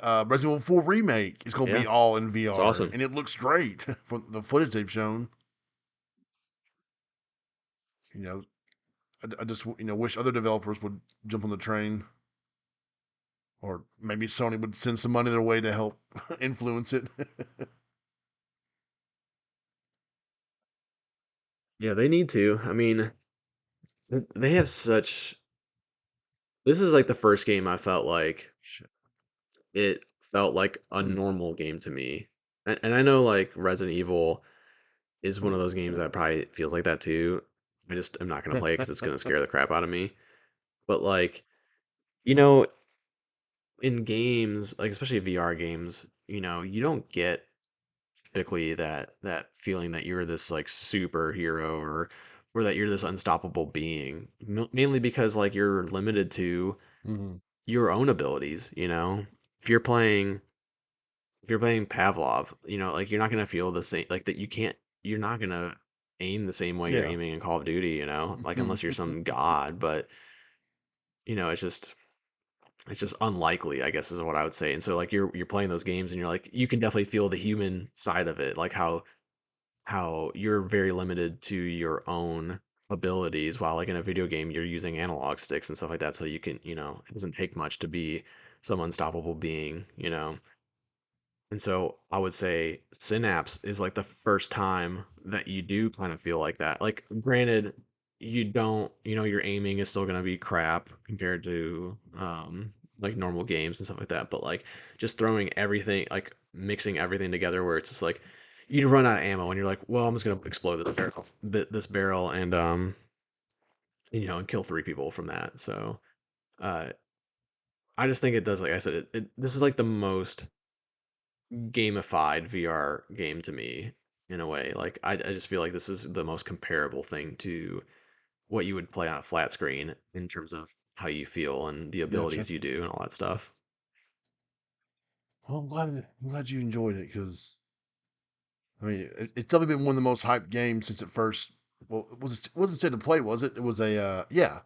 Resident Evil 4 remake is going to yeah, be all in it's VR, awesome. and it looks great from the footage they've shown. You know, I just wish other developers would jump on the train, or maybe Sony would send some money their way to help influence it. Yeah, they need to. I mean, they have such. This is like the first game I felt like Shit. it felt like a normal game to me. And I know like Resident Evil is one of those games that probably feels like that too. I just am not gonna play it because it's gonna scare the crap out of me. But like, you know, in games, like especially VR games, you don't get typically that feeling that you're this like superhero or that you're this unstoppable being. Mainly because like you're limited to Mm-hmm. your own abilities. If you're playing if you're playing Pavlov, like you're not gonna feel the same like that. You're not gonna aim the same way you're Yeah. aiming in Call of Duty. Like unless you're some god. But it's just unlikely, I guess, is what I would say. And so like you're playing those games and you're like you can definitely feel the human side of it, like how you're very limited to your own abilities, while like in a video game you're using analog sticks and stuff like that. So you can, it doesn't take much to be some unstoppable being. And so I would say Synapse is like the first time that you do kind of feel like that. Like, granted, you don't, your aiming is still going to be crap compared to like normal games and stuff like that. But like just throwing everything, like mixing everything together where it's just like you run out of ammo and you're like, well, I'm just going to explode this barrel and kill three people from that. So uh, I just think it does, like I said, this is like the most gamified VR game to me in a way. Like I just feel like this is the most comparable thing to what you would play on a flat screen in terms of how you feel and the Gotcha. abilities you do and all that stuff. Well, I'm glad you enjoyed it, because I mean, it's definitely been one of the most hyped games since it first. Well, it wasn't said to play, was it? It was a yeah.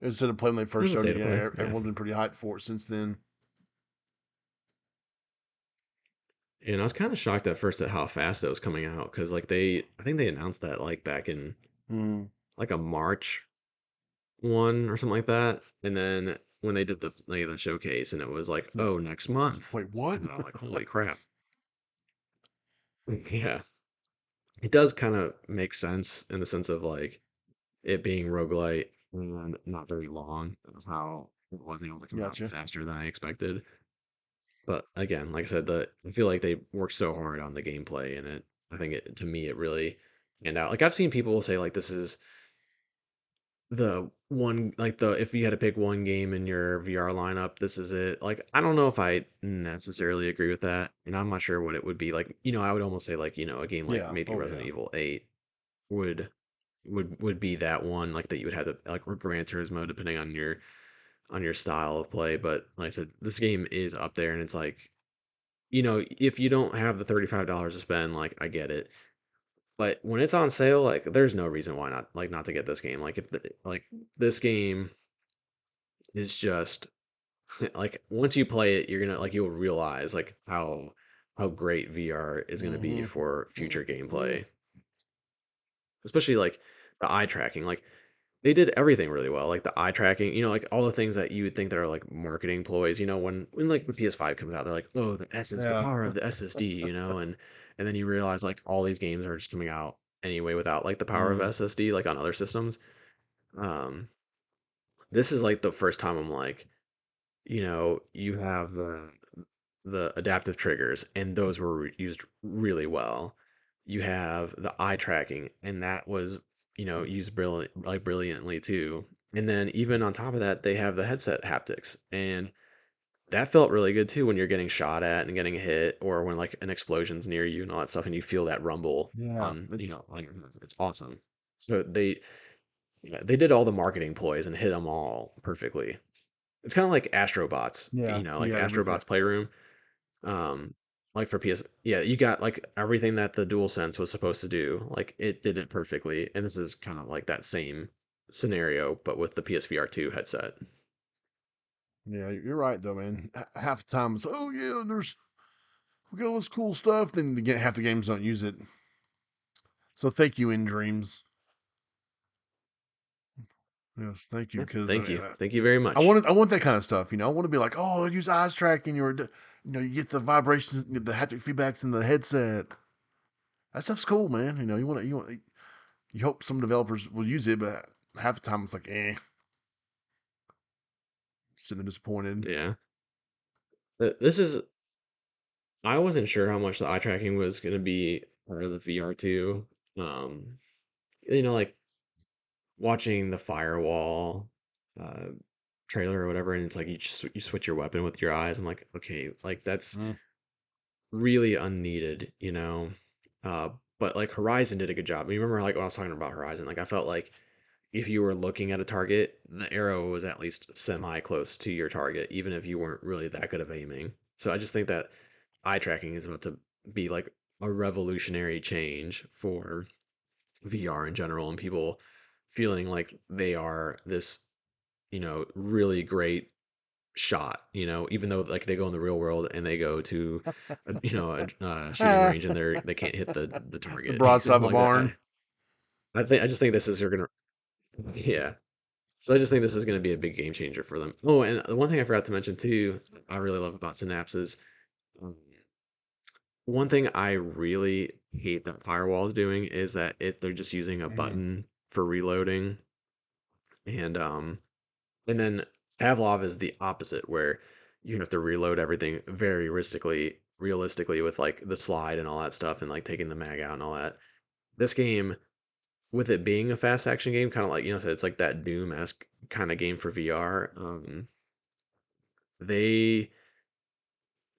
It was said to play when they It first was a showed state it. of Yeah, play, yeah. everyone's been pretty hyped for it since then. And I was kind of shocked at first at how fast it was coming out because like I think they announced that like back in Mm. like a March one or something like that, and then when they did the showcase and it was like, Like, oh, next month, wait, what? and I'm like, holy crap, yeah. It does kind of make sense in the sense of like it being roguelite and not very long, of how it wasn't able to come out Gotcha. faster than I expected. But again, like I said, I feel like they worked so hard on the gameplay and I think to me it really stand out. Like I've seen people say like this is the one like the if you had to pick one game in your VR lineup, this is it. Like I don't know if I necessarily agree with that, and I'm not sure what it would be. Like, I would almost say like, a game like Yeah. maybe Oh Resident yeah. Evil 8 would would be that one like that you would have to like or Gran Turismo depending on your style of play. But like I said, this game is up there, and it's like if you don't have the $35 to spend, like I get it. But when it's on sale, like there's no reason why not to get this game. Like like this game is just like once you play it, you're gonna like you'll realize like how how great VR is going to be Mm-hmm. for future Mm-hmm. gameplay, especially like the eye tracking. Like they did everything really well, like the eye tracking, like all the things that you would think that are like marketing ploys. When like the PS5 comes out, they're like, oh, the Yeah. power of the SSD, and then you realize like all these games are just coming out anyway without like the power of Mm. SSD, like on other systems. Um, this is like the first time I'm like, you have the adaptive triggers, and those were used really well. You have the eye tracking, and that was used brilliantly too. And then even on top of that, they have the headset haptics, and that felt really good too when you're getting shot at and getting hit, or when like an explosion's near you and all that stuff, and you feel that rumble Yeah. on It's on your it's awesome. So they did all the marketing ploys and hit them all perfectly. It's kind of like Astrobots, yeah. You like got everything. Astrobots Playroom. Um, like for PS, yeah, you got like everything that the DualSense was supposed to do. Like it did it perfectly, and this is kind of like that same scenario, but with the PSVR2 headset. Yeah, you're right though, man. Half the time it's oh yeah, there's we got all this cool stuff. Then half the games don't use it. So thank you, nDreams. Yes, thank you, Yeah, because thank you very much. I want that kind of stuff. I want to be like, oh, use eyes tracking, you get the vibrations, the haptic feedbacks in the headset. That stuff's cool, man. You hope some developers will use it, but half the time it's like, sitting there disappointed. Yeah, this is. I wasn't sure how much the eye tracking was going to be part of the VR2. Um, like watching the firewall uh, trailer or whatever, and it's like you switch your weapon with your eyes. I'm like, okay, like that's Mm. really unneeded, you know. Uh, but like Horizon did a good job. You remember like when I was talking about Horizon, like I felt like if you were looking at a target, the arrow was at least semi close to your target, even if you weren't really that good of aiming. So I just think that eye tracking is about to be like a revolutionary change for VR in general, and people feeling like they are this, really great shot, even though like they go in the real world and they go to a shooting Ah, range and they can't hit the the target, broadside of a like that. barn. I just think this is gonna yeah. So I just think this is gonna be a big game changer for them. Oh, and the one thing I forgot to mention too, I really love about Synapse is um, one thing I really hate that Firewall is doing is that if they're just using a Mm. button for reloading, and then Pavlov is the opposite, where you have to reload everything very realistically with like the slide and all that stuff, and like taking the mag out and all that. This game, with it being a fast action game, kind of like so it's like that Doom esque kind of game for VR. They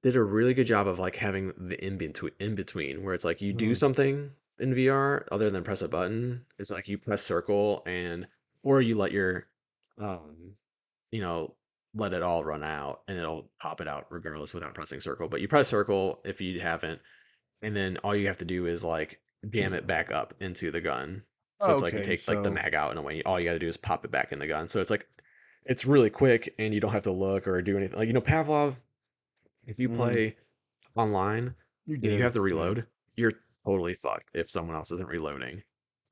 did a really good job of like having the in between where it's like you do Mm. something in VR other than press a button. It's like you press circle and or you let your um you know, let it all run out and it'll pop it out regardless without pressing circle. But you press circle if you haven't, and then all you have to do is like jam it back up into the gun. So it's like you Okay, take like the so mag out in a way. All you got to do is pop it back in the gun. So it's like it's really quick and you don't have to look or do anything. Like Pavlov, if you mm, play online you and you did. have to Yeah. reload, you're totally fucked if someone else isn't reloading.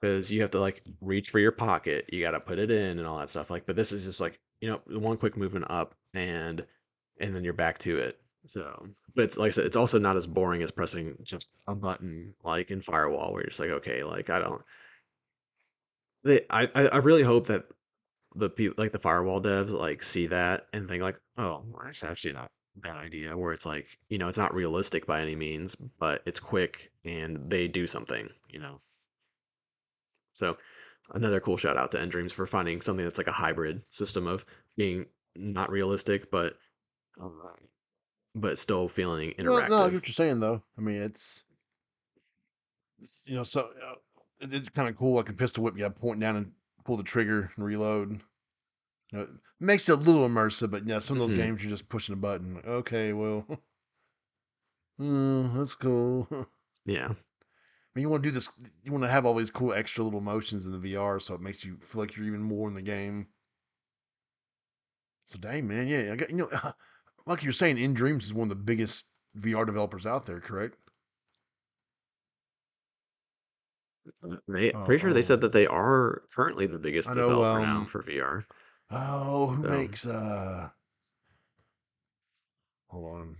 Because you have to like reach for your pocket, you gotta put it in and all that stuff. Like, but this is just like, one quick movement up and then you're back to it. So but it's like I said, it's also not as boring as pressing just a button like in Firewall where you're just like, okay, like I don't I really hope that the people like the firewall devs like see that and think like, oh, well, that's actually not a bad idea. Where it's like, it's not realistic by any means, but it's quick and they do something. So another cool shout out to nDreams for finding something that's like a hybrid system of being not realistic, uh, but still feeling No, no, I get interactive. what you're saying though. I mean, so it's kind of cool. Like a pistol whip, you have point down and pull the trigger and reload. It makes it a little immersive, but yeah, some of those Hmm. games you're just pushing a button. Like, okay, well, that's cool. I Yeah. mean, you want to do this. You want to have all these cool extra little motions in the VR, so it makes you feel like you're even more in the game. So dang man, yeah, I got like you're saying, In Dreams is one of the biggest. VR developers out there, correct? They Oh, pretty sure they said oh, that they are currently the biggest I know. developer now for VR. Oh, who So makes hold on.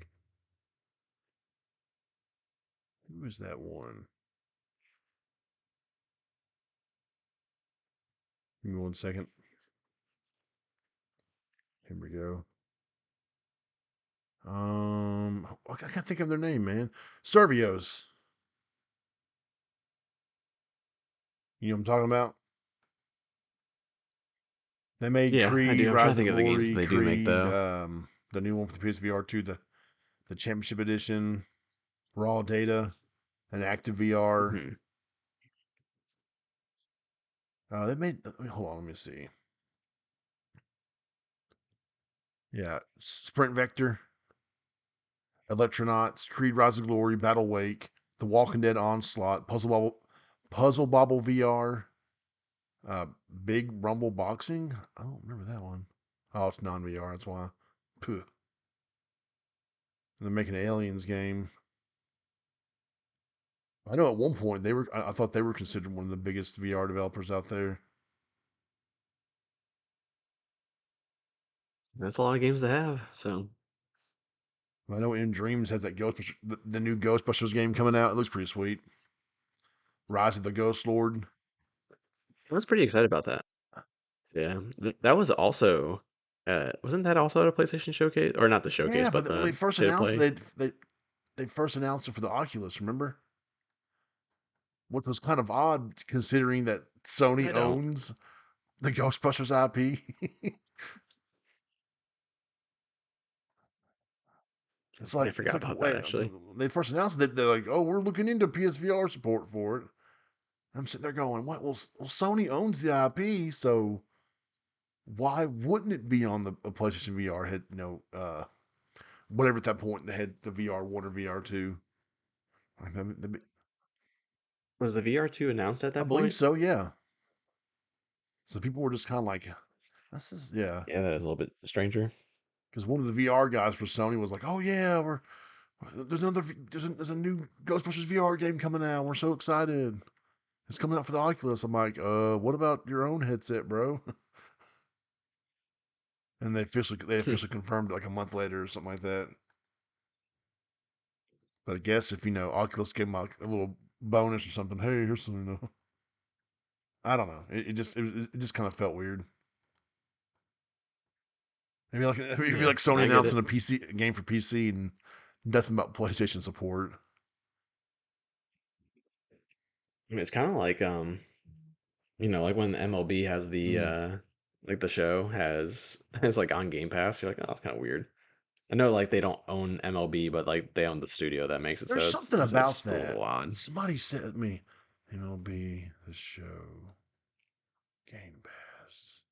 Who is that one? Give me 1 second. Here we go. I can't think of their name, man. Servios. You know what I'm talking about? They made yeah, I do. Creed, I'm trying to Rise of think of the games that Glory, they do make Creed, though. the new one for the PSVR2, the Championship Edition, Raw Data, and Active VR. Hmm. They made. Hold on, let me see. Yeah, Sprint Vector, Electronauts, Creed, Rise of Glory, Battle Wake, The Walking Dead Onslaught, Puzzle Bobble VR, uh, Big Rumble Boxing. I don't remember that one. Oh, it's non VR. That's why. Puh. And they're making an Aliens game. I know at one point they were. I thought they were considered one of the biggest VR developers out there. That's a lot of games to have. So I know nDreams has that the new Ghostbusters game coming out. It looks pretty sweet. Rise of the Ghost Lord. I was pretty excited about that. Yeah, that was also. Wasn't that also at a PlayStation showcase, or not the showcase, Yeah, but but when they the first state of announced play? it, they first announced it for the Oculus. Remember, which was kind of odd considering that I Sony don't. owns the Ghostbusters IP. I It's forgot like about that wait, actually. they first announced it. They're like, oh, we're looking into PSVR support for it. I'm sitting there going, what? Well, Sony owns the IP, so why wouldn't it be on the a PlayStation VR? Had whatever at that point they had the VR1 or VR2. Was the VR2 announced at I that believe point? so. Yeah. So people were just kind of like, this is yeah. Yeah, that is a little bit stranger. Because one of the VR guys for Sony was like, oh yeah, there's a new Ghostbusters VR game coming out. We're so excited. It's coming out for the Oculus. I'm like, what about your own headset, bro? And they officially confirmed it like a month later or something like that. But I guess if Oculus gave them like a little bonus or something, hey, here's some, I don't know. It just kind of felt weird. Maybe Yeah, like Sony I get announcing it. a game for PC and nothing about PlayStation support. I mean, it's kind of like like when MLB has the Mm. like the show has has like on Game Pass. You're like, oh, that's kind of weird. I know like they don't own MLB, but like they own the studio that makes it, There's so it's something about just a little that. odd. Somebody said to me, MLB the show Game Pass.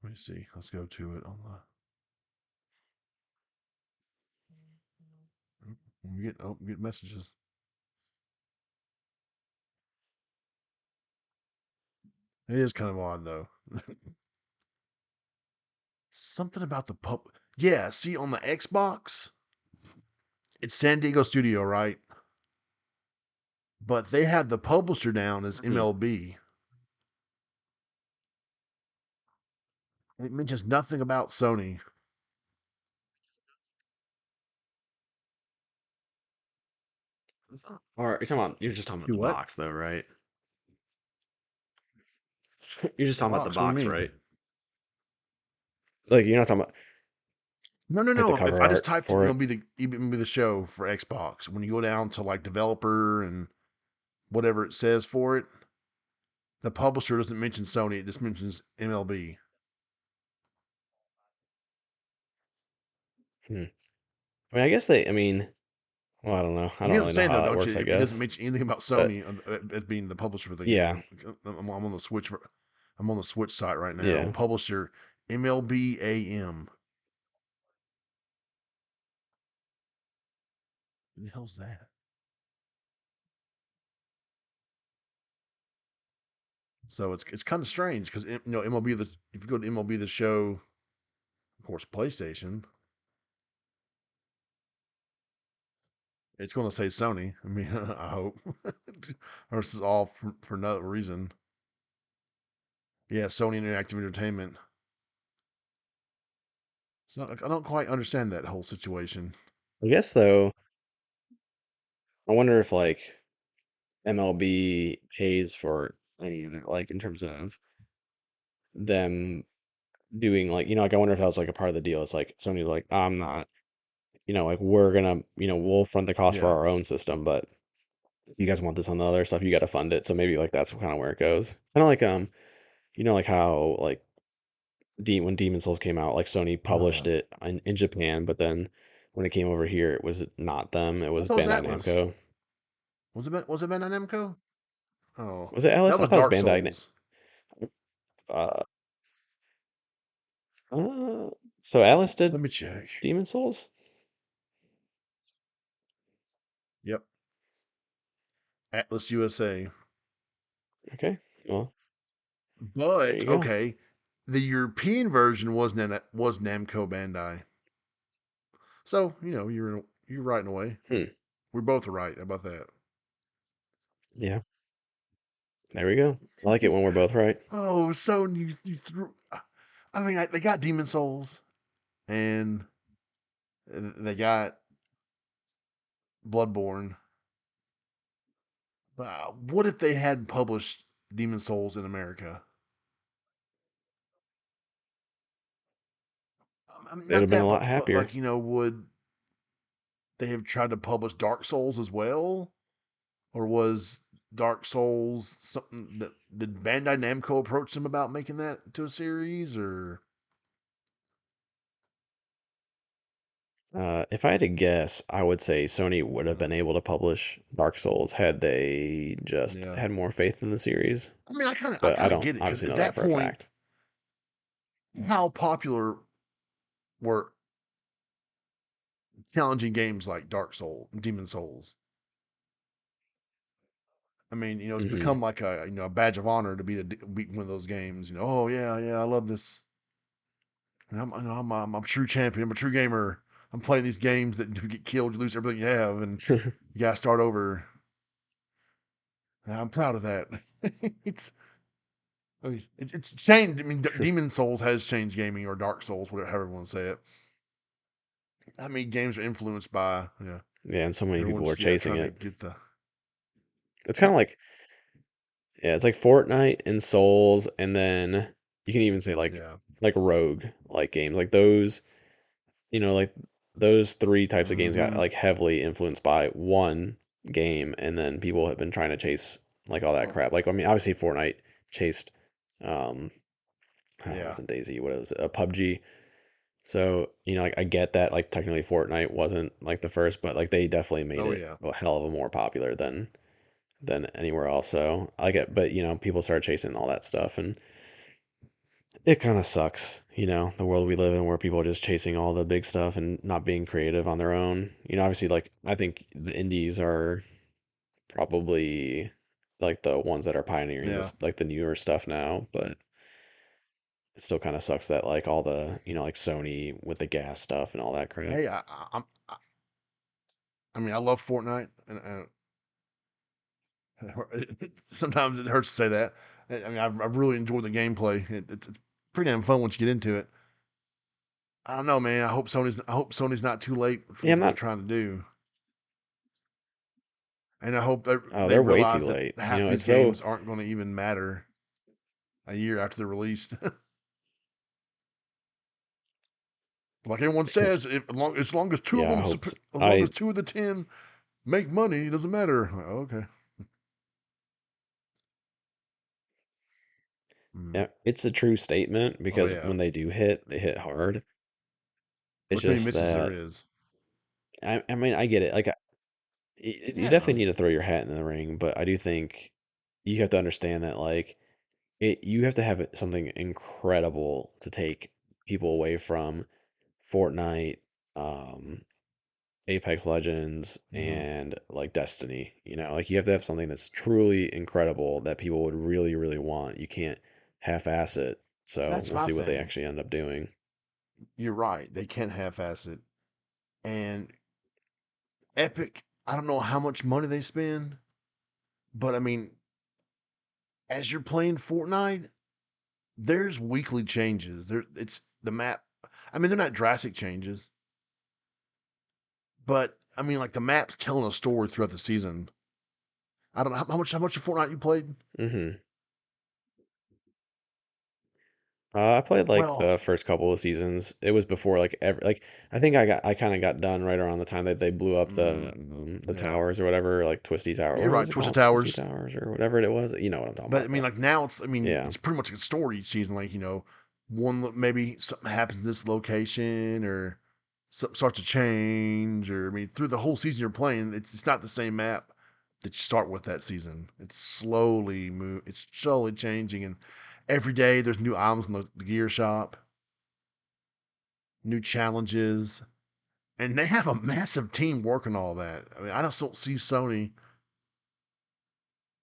Let me see. Let's go to it on the. We get messages. It is kind of odd though. Something about the pub. Yeah, see on the Xbox, it's San Diego Studio, right? But they have the publisher down as Hmm. MLB. It mentions nothing about Sony. Or you're just talking about Do the what? box though, right? You're just The talking about the box. What do you box, mean? right? Like you're not talking about No, no, like the no. If cover I just art typed in for it. MLB the show for Xbox, when you go down to like developer and whatever it says for it, the publisher doesn't mention Sony. It just mentions MLB. Hmm. I mean, I guess they. I mean, well, I don't know. I You don't get what I'm really know saying how though, that don't you? works. I It doesn't guess, mention anything about but Sony as being the publisher of the yeah, game. I'm on the Switch. I'm on the Switch site right now. yeah. Publisher MLB AM. What the hell's that? So it's kind of strange because MLB if you go to MLB the show, of course PlayStation. It's going to say Sony. I mean, I hope. Or this is all for no reason. Yeah, Sony Interactive Entertainment. So I don't quite understand that whole situation. I guess though, I wonder if like MLB pays for any of it, like in terms of them doing like like I wonder if that was like a part of the deal. It's like Sony's like, I'm not, like we're gonna, we'll front the cost for Yeah. our own system, but if you guys want this on the other stuff, you got to fund it. So maybe like that's kind of where it goes. Kind of like like how like when Demon Souls came out, like Sony published Uh, it in Japan, but then when it came over here, it was not them. It I was thought it was Bandai Atlas. Namco. Was it Bandai Namco? Oh, Was it that Alice? I was thought it was Dark Bandai. Souls. Uh, uh, so Alice did Let me check. Demon Souls. Yep, Atlas USA. Okay, well there But you go. okay, the European version was Namco Bandai. So you're right in a way. Hmm. We're both right about that. Yeah, there we go. I like it when we're both right. Oh, so you threw. I mean, they got Demon Souls and they got Bloodborne. But what if they had published Demon Souls in America? I mean, They'd have not been a that, lot but happier. like would they have tried to publish Dark Souls as well, or was Dark Souls something that did Bandai Namco approach them about making that to a series, or If I had to guess, I would say Sony would have been uh, able to publish Dark Souls had they just yeah? had more faith in the series. I mean, I But I kind of don't get it because obviously at know that that for a point, fact. how popular were challenging games like Dark Souls, Demon Souls? I mean, it's Hmm. become like a badge of honor to beat one of those games. Oh yeah, yeah, I love this. And I'm a true champion. I'm a true gamer. I'm playing these games that you get killed, you lose everything you have, and you gotta start over. And I'm proud of that. it's I mean, it's changed. I mean, Demon Souls has changed gaming, or Dark Souls, whatever however you want to say it. I mean, games are influenced by Yeah, and so many people everyone's are chasing trying to it. get the It's kind of like, yeah, it's like Fortnite and Souls, and then you can even say yeah. like Rogue like games, like those, like those three types of games got Mm-hmm. like heavily influenced by one game, and then people have been trying to chase like all that Oh, crap. Like I mean, obviously Fortnite chased, um, it yeah. wasn't Daisy, what was it, a PUBG. So, like I get that like technically Fortnite wasn't like the first, but like they definitely made Oh it yeah. a hell of a more popular than anywhere else. So I get, but people started chasing all that stuff, and it kind of sucks, the world we live in where people are just chasing all the big stuff and not being creative on their own. Obviously, like I think the indies are probably like the ones that are pioneering Yeah. this, like the newer stuff now, but it still kind of sucks that like all the, like Sony with the gas stuff and all that crap. Hey, I mean, I love Fortnite, and sometimes it hurts to say that. I mean, I've really enjoyed the gameplay. It's pretty damn fun once you get into it. I don't know, man. I hope Sony's not too late Yeah, I'm with what they're not. trying to do, and I hope that Oh, they they're way too realize that late. half these It's so. games aren't going to even matter a year after they're released. Like everyone says, if as long as two of Yeah, I them, hope. as long as I two of the 10 make money, it doesn't matter. Like, okay. Mm. Yeah, it's a true statement Oh because yeah. when they do hit, they hit hard. It's As many just misses there that is. I mean I get it. Like you Yeah. definitely need to throw your hat in the ring, but I do think you have to understand that like you have to have something incredible to take people away from Fortnite, um, Apex Legends, Hmm. and like Destiny. Like you have to have something that's truly incredible that people would really, really want. You can't half-ass it. So That's we'll my see what they thing. actually end up doing. You're right. They can't half-ass it. And Epic. I don't know how much money they spend, but I mean, as you're playing Fortnite, there's weekly changes. It's the map. I mean, they're not drastic changes, but I mean, like the map's telling a story throughout the season. I don't know how much of Fortnite you played. Hmm. I played like Well, the first couple of seasons. It was before like like I think I kind of got done right around the time that they blew up the yeah, towers or whatever, like Twisty Tower. you're What right. was it Twisted called? Twisty Towers. Towers or whatever it was. You know what I'm talking But I about mean, though. like now it's. I mean, Yeah. it's pretty much a story each season. Like maybe something happens in this location or something starts to change. Or I mean, through the whole season you're playing, it's not the same map that you start with that season. It's slowly changing, and every day there's new items in the gear shop, new challenges, and they have a massive team working all that. I mean, I just don't see Sony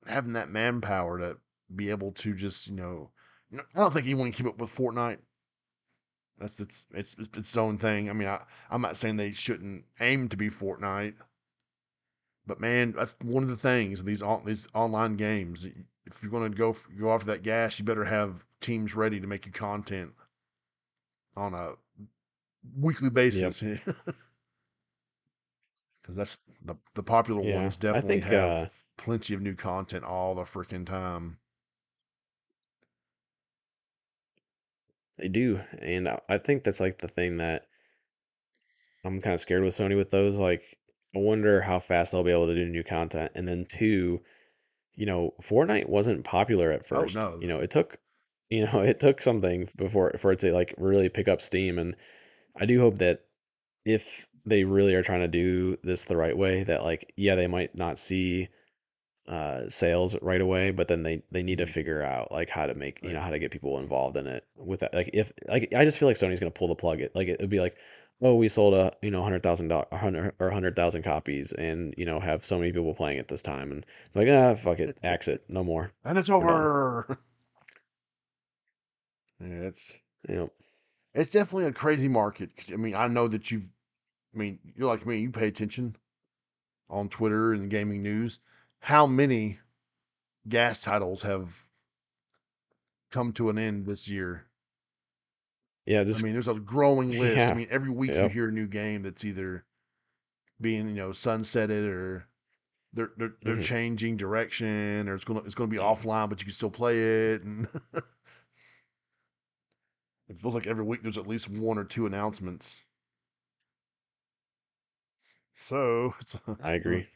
having that manpower to be able to just I don't think anyone can keep up with Fortnite. That's its own thing. I mean, I'm not saying they shouldn't aim to be Fortnite, but man, that's one of the things these online games. If you're going to go after that gas, you better have teams ready to make you content on a weekly Yep. basis. Because that's the popular Yeah. ones I definitely think have plenty of new content all the freaking time. they do, and I think that's like the thing that I'm kind of scared with Sony with those. Like, I wonder how fast they'll be able to do new content. And then two, Fortnite wasn't popular at Oh first. no, It took, it took something before for it to like really pick up steam. And I do hope that if they really are trying to do this the right way, that like, yeah, they might not see sales right away, but then they need to Mhm. figure out like how to make Like, how to get people involved in it with that. Like if like I just feel like Sony's gonna pull the plug. It would be like, oh, we sold a 100,000 copies, and have so many people playing it this time, and like fuck it, axe it, no more, and it's we're done. over. Yeah, Yep. it's definitely a crazy market. 'Cause, I mean, I know that I mean, you're like me. You pay attention on Twitter and the gaming news. How many gas titles have come to an end this year? Yeah, I just mean, there's a growing list. I yeah, mean, every week you yep, hear a new game that's either being sunsetted or they're hmm changing direction or it's gonna be offline, but you can still play it. And it feels like every week there's at least one or two announcements. So it's I agree.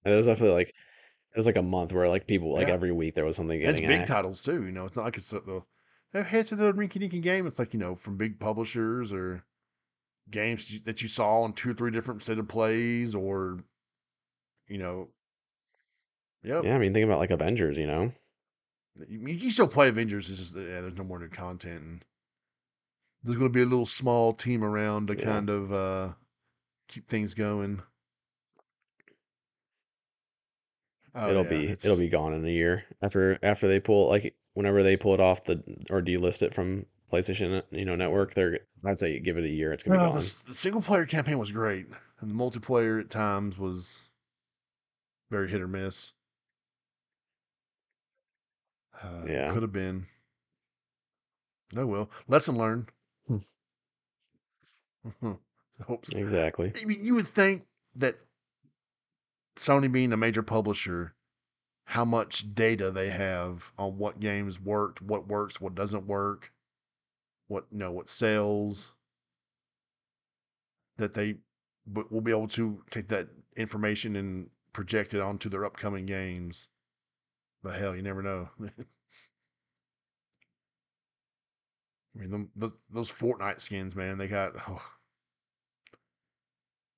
And it was definitely like it was like a month where like people like yeah, every week there was something and it's getting big axed. titles too. It's not like hey, it's another rinky dinky game. It's like from big publishers or games that you saw on two or three different set of plays or you know, yep. Yeah, I mean think about like Avengers. You still play Avengers. It's just there's no more new content, and there's going to be a little small team around to Yeah. kind of keep things going. Oh yeah, It'll it's be gone in a year after they pull like whenever they pull it off the or delist it from PlayStation yeah. network. I'd say give it a year, it's gonna be Well, gone. the single player campaign was great, and the multiplayer at times was very hit or miss. Yeah, Could have been. No, well, lesson learned. Hopes. exactly. I mean, you would think that Sony being a major publisher, how much data they have on what games works, what doesn't work, what sells, that they will be able to take that information and project it onto their upcoming games. But hell, you never know. I mean, those Fortnite skins, man, they got. Oh,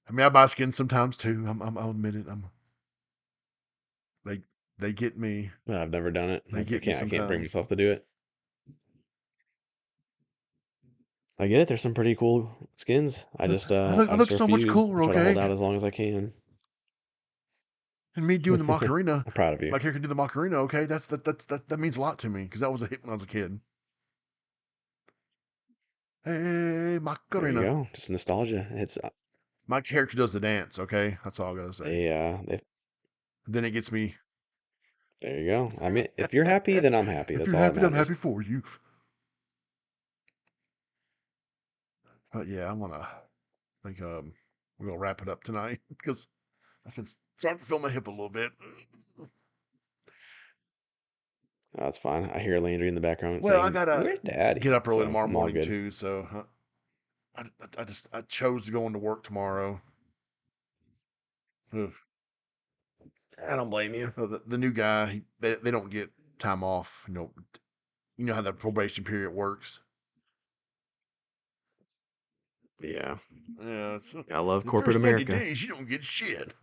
I mean, I buy skins sometimes too. I'll admit it. They they get me. I've never done it. They get me I can't bring sometimes. myself to do it. I get it. There's some pretty cool skins. I I just look so much refuse. I cooler, try to hold okay? out as long as I can. And me doing the Macarena, I'm proud of you. my character do the Macarena, okay? That means a lot to me because that was a hit when I was a kid. Hey, There you Macarena. go. Just nostalgia. My character does the dance. Okay, that's all I gotta say. They Then it gets me. there you go. I mean, if you're happy, then I'm happy. If That's you're all that happy, then I'm matters. happy for you. But yeah, I'm gonna think we're gonna wrap it up tonight because I can start to feel my hip a little bit. That's fine. I hear Landry in the background Well, I saying, gotta "Where's get Daddy?" up early So tomorrow I'm all morning good. too. So I chose to go into work tomorrow. Ugh. I don't blame you. The new guy, they don't get time off. You know how the probation period works. Yeah, Yeah, it's I love the corporate first 90 America. days you don't get shit.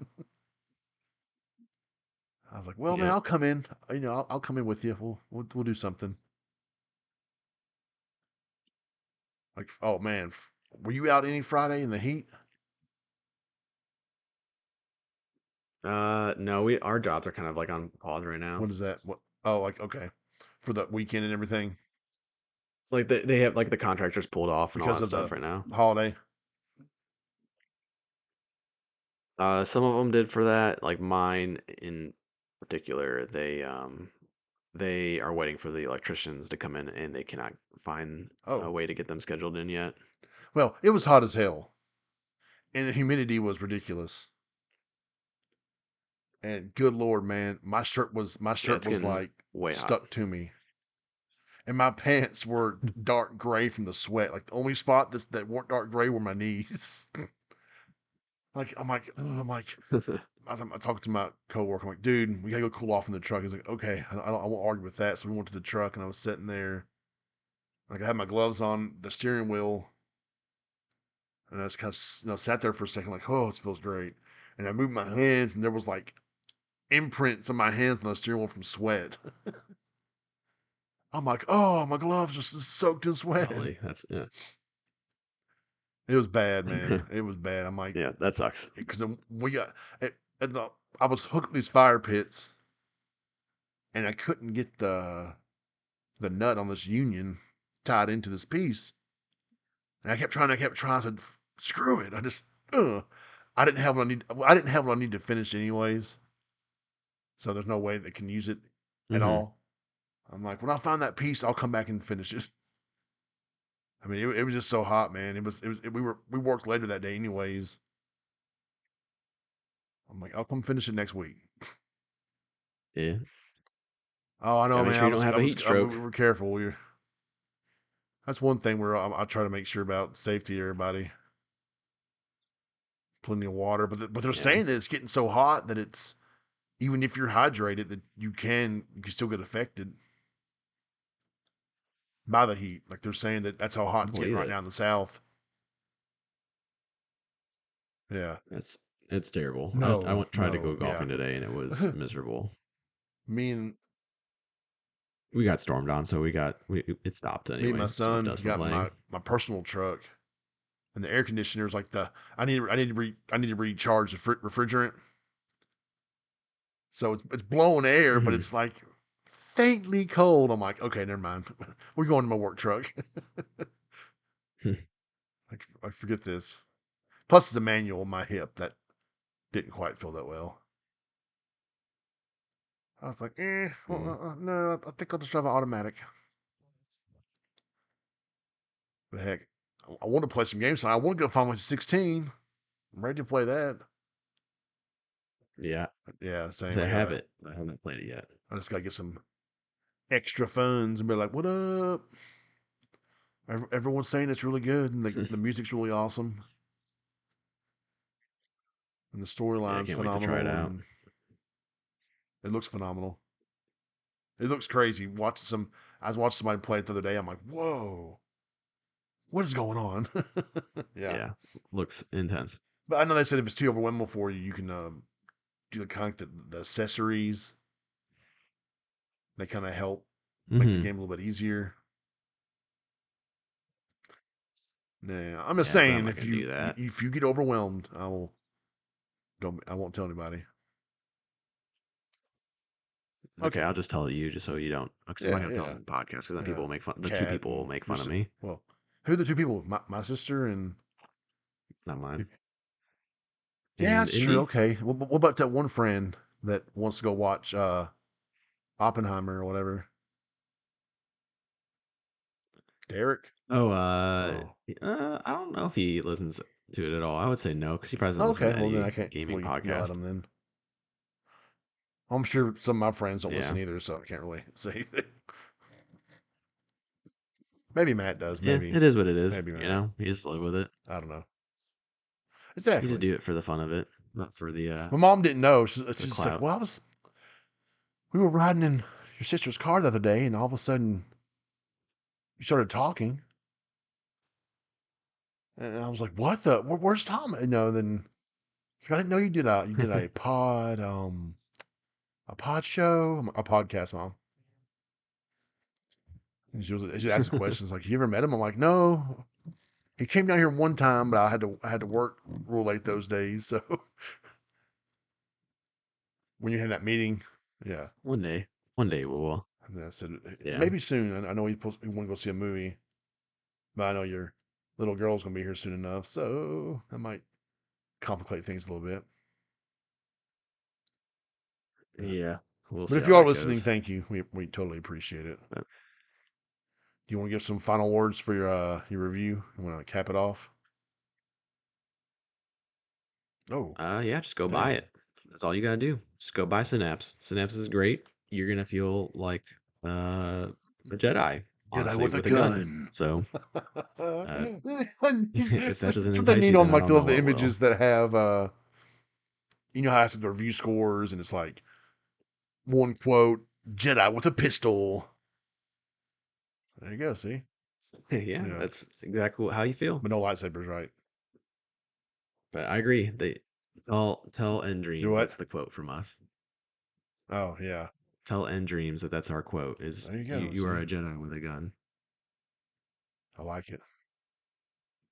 I was like, well, man, Yep. I'll come in. I'll come in with you. We'll do something. Like, oh man, were you out any Friday in the heat? No, we our jobs are kind of like on pause right now. What is that? What? Oh, like okay, for the weekend and everything Like they have like the contractors pulled off and all because that of the stuff right now. holiday. Some of them did for that. Like mine in particular, they are waiting for the electricians to come in, and they cannot find a Oh, way to get them scheduled in yet. well, it was hot as hell, and the humidity was ridiculous. And good lord, man, my Yeah, shirt it's was getting like way hot. stuck to me, and my pants were dark gray from the sweat. Like the only spot that weren't dark gray were my knees. Like I'm like as I'm talking to my coworker, I'm like, dude, we gotta go cool off in the truck. He's like, okay, I won't argue with that. So we went to the truck, and I was sitting there, like I had my gloves on the steering wheel, and I just kind of sat there for a second, like, oh, it feels great. And I moved my hands, and there was like imprints on my hands on the steering wheel from sweat. I'm like, oh, my gloves just soaked in sweat. Golly, that's yeah. It was bad, man. It was bad. I'm like, Yeah, that sucks. because we got, it, and I was hooked these fire pits, and I couldn't get the nut on this union tied into this piece. And I kept trying. I said, screw it. I didn't have what I need. I didn't have what I need to finish anyways. So there's no way they can use it at Hmm. all. I'm like, when I find that piece, I'll come back and finish it. I mean, it was just so hot, man. We worked later that day anyways. I'm like, I'll come finish it next week. Yeah, Oh, I know, gotta make man. sure you don't have a heat We stroke. were careful. That's one thing where I try to make sure about safety of everybody. Plenty of water, but they're Yeah, saying that it's getting so hot that it's even if you're hydrated, that you can still get affected by the heat. Like they're saying that's how I hot it's getting believe right it. now in the South. Yeah. That's it's terrible. I No, went tried to go no, yeah. golfing today, and it was miserable. me and We got stormed on, so we it stopped me and my anyway. Stopped son us from got playing. my personal truck, and the air conditioner's like the I need to recharge the refrigerant. So it's blowing air, but Hmm. it's like faintly cold. I'm like, okay, never mind. We're going to my work truck. I forget this. Plus, it's a manual on my hip that didn't quite feel that well. I was like, no, I think I'll just drive an automatic. But heck, I want to play some games. So I want to go Final Fantasy 16. I'm ready to play that. Yeah, Yeah, so same. I have it. I haven't played it yet. I just gotta get some extra funds and be like, what up? Everyone's saying it's really good and the music's really awesome and the Yeah, I storyline's can't wait to try it phenomenal out. and it looks phenomenal. It looks crazy. I was watching somebody play it the other day. I'm like, whoa, what is going on? Yeah, Yeah, looks intense. but I know they said if it's too overwhelming for you, you can do the kind of the accessories. They kind of help make the Hmm. game a little bit easier. Nah, I'm just Yeah, but I'm saying not gonna do that. if you get overwhelmed, I won't tell anybody. Okay, Okay. I'll just tell you just so you don't. Because I'm not Yeah, gonna tell yeah, on the podcast because then people yeah. will make fun. The two Cat people will and make fun of me, well, who are the two people? My sister and not mine. Yeah, And that's true. indie. Okay. What about that one friend that wants to go watch Oppenheimer or whatever? Derek? Oh, Oh. I don't know if he listens to it at all. I would say no, because he probably doesn't listen Okay. to Well, then I any can't gaming really yell at podcast. him then. I'm sure some of my friends don't listen Yeah, either, so I can't really say anything. Maybe Matt does. yeah, Maybe. it is what it is. Maybe You Matt. know, you just live with it. I don't know. You just Exactly. do it for the fun of it, not for My mom didn't know. the She's just like, clout. well, we were riding in your sister's car the other day, and all of a sudden you started talking. And I was like, what the? Where's Tom? Then she's like, I didn't know you did a pod show, a podcast, mom. And she was asking questions like, you ever met him? I'm like, no. He came down here one time, but I had to work real late those days. So when you had that meeting, yeah. One day we will. And then I said, Yeah, maybe soon. I know he want to go see a movie, but I know your little girl's gonna be here soon enough, so that might complicate things a little bit. But, yeah, we'll but see if how you are that listening, goes. thank you. We totally appreciate it. But, Do you want to give some final words for your review? You want to cap it off? Oh, yeah, just go buy dang. it. That's all you gotta do. Just go buy Synapse. Synapse is great. You're gonna feel like a Jedi, Jedi honestly, with a with a gun. gun. So, uh, if that doesn't That's what they entice need you, on then I like don't know the what will. images that have how I said the review scores and it's like one quote, Jedi with a pistol. There you go, see? Yeah, Yeah. that's exactly how you feel. But no lightsabers, right? But I agree. They tell Do nDreams. what? That's the quote from us. Oh yeah. Tell nDreams that that's our quote. Is There you you go. you are See? a Jedi with a gun. I like it.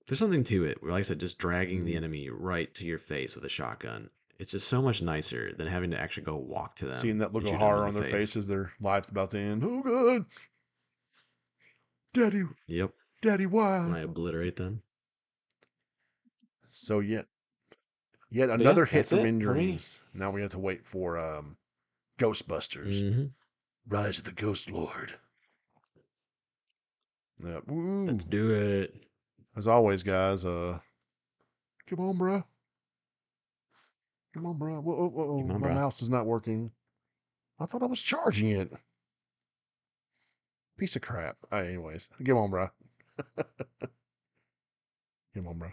There's something to it. Where, like I said, just dragging the Mm. enemy right to your face with a shotgun. It's just so much nicer than having to actually go walk to Seeing them that look and of shoot them horror in the on their face. faces, their life's about to end. Oh god. Daddy, Yep. Daddy, When why? I obliterate them. So yet But yeah, another hit that's from it In for me. Dreams. Now we have to wait for Ghostbusters. Hmm. Rise of the Ghost Lord. Yeah. Let's Ooh. do it. As always, guys, come on, bro. Come on, bro. Whoa, whoa, Come whoa. on, My bro. mouse is not working. I thought I was charging it. Piece of crap. All right, anyways, come on, bro. Come on, bro.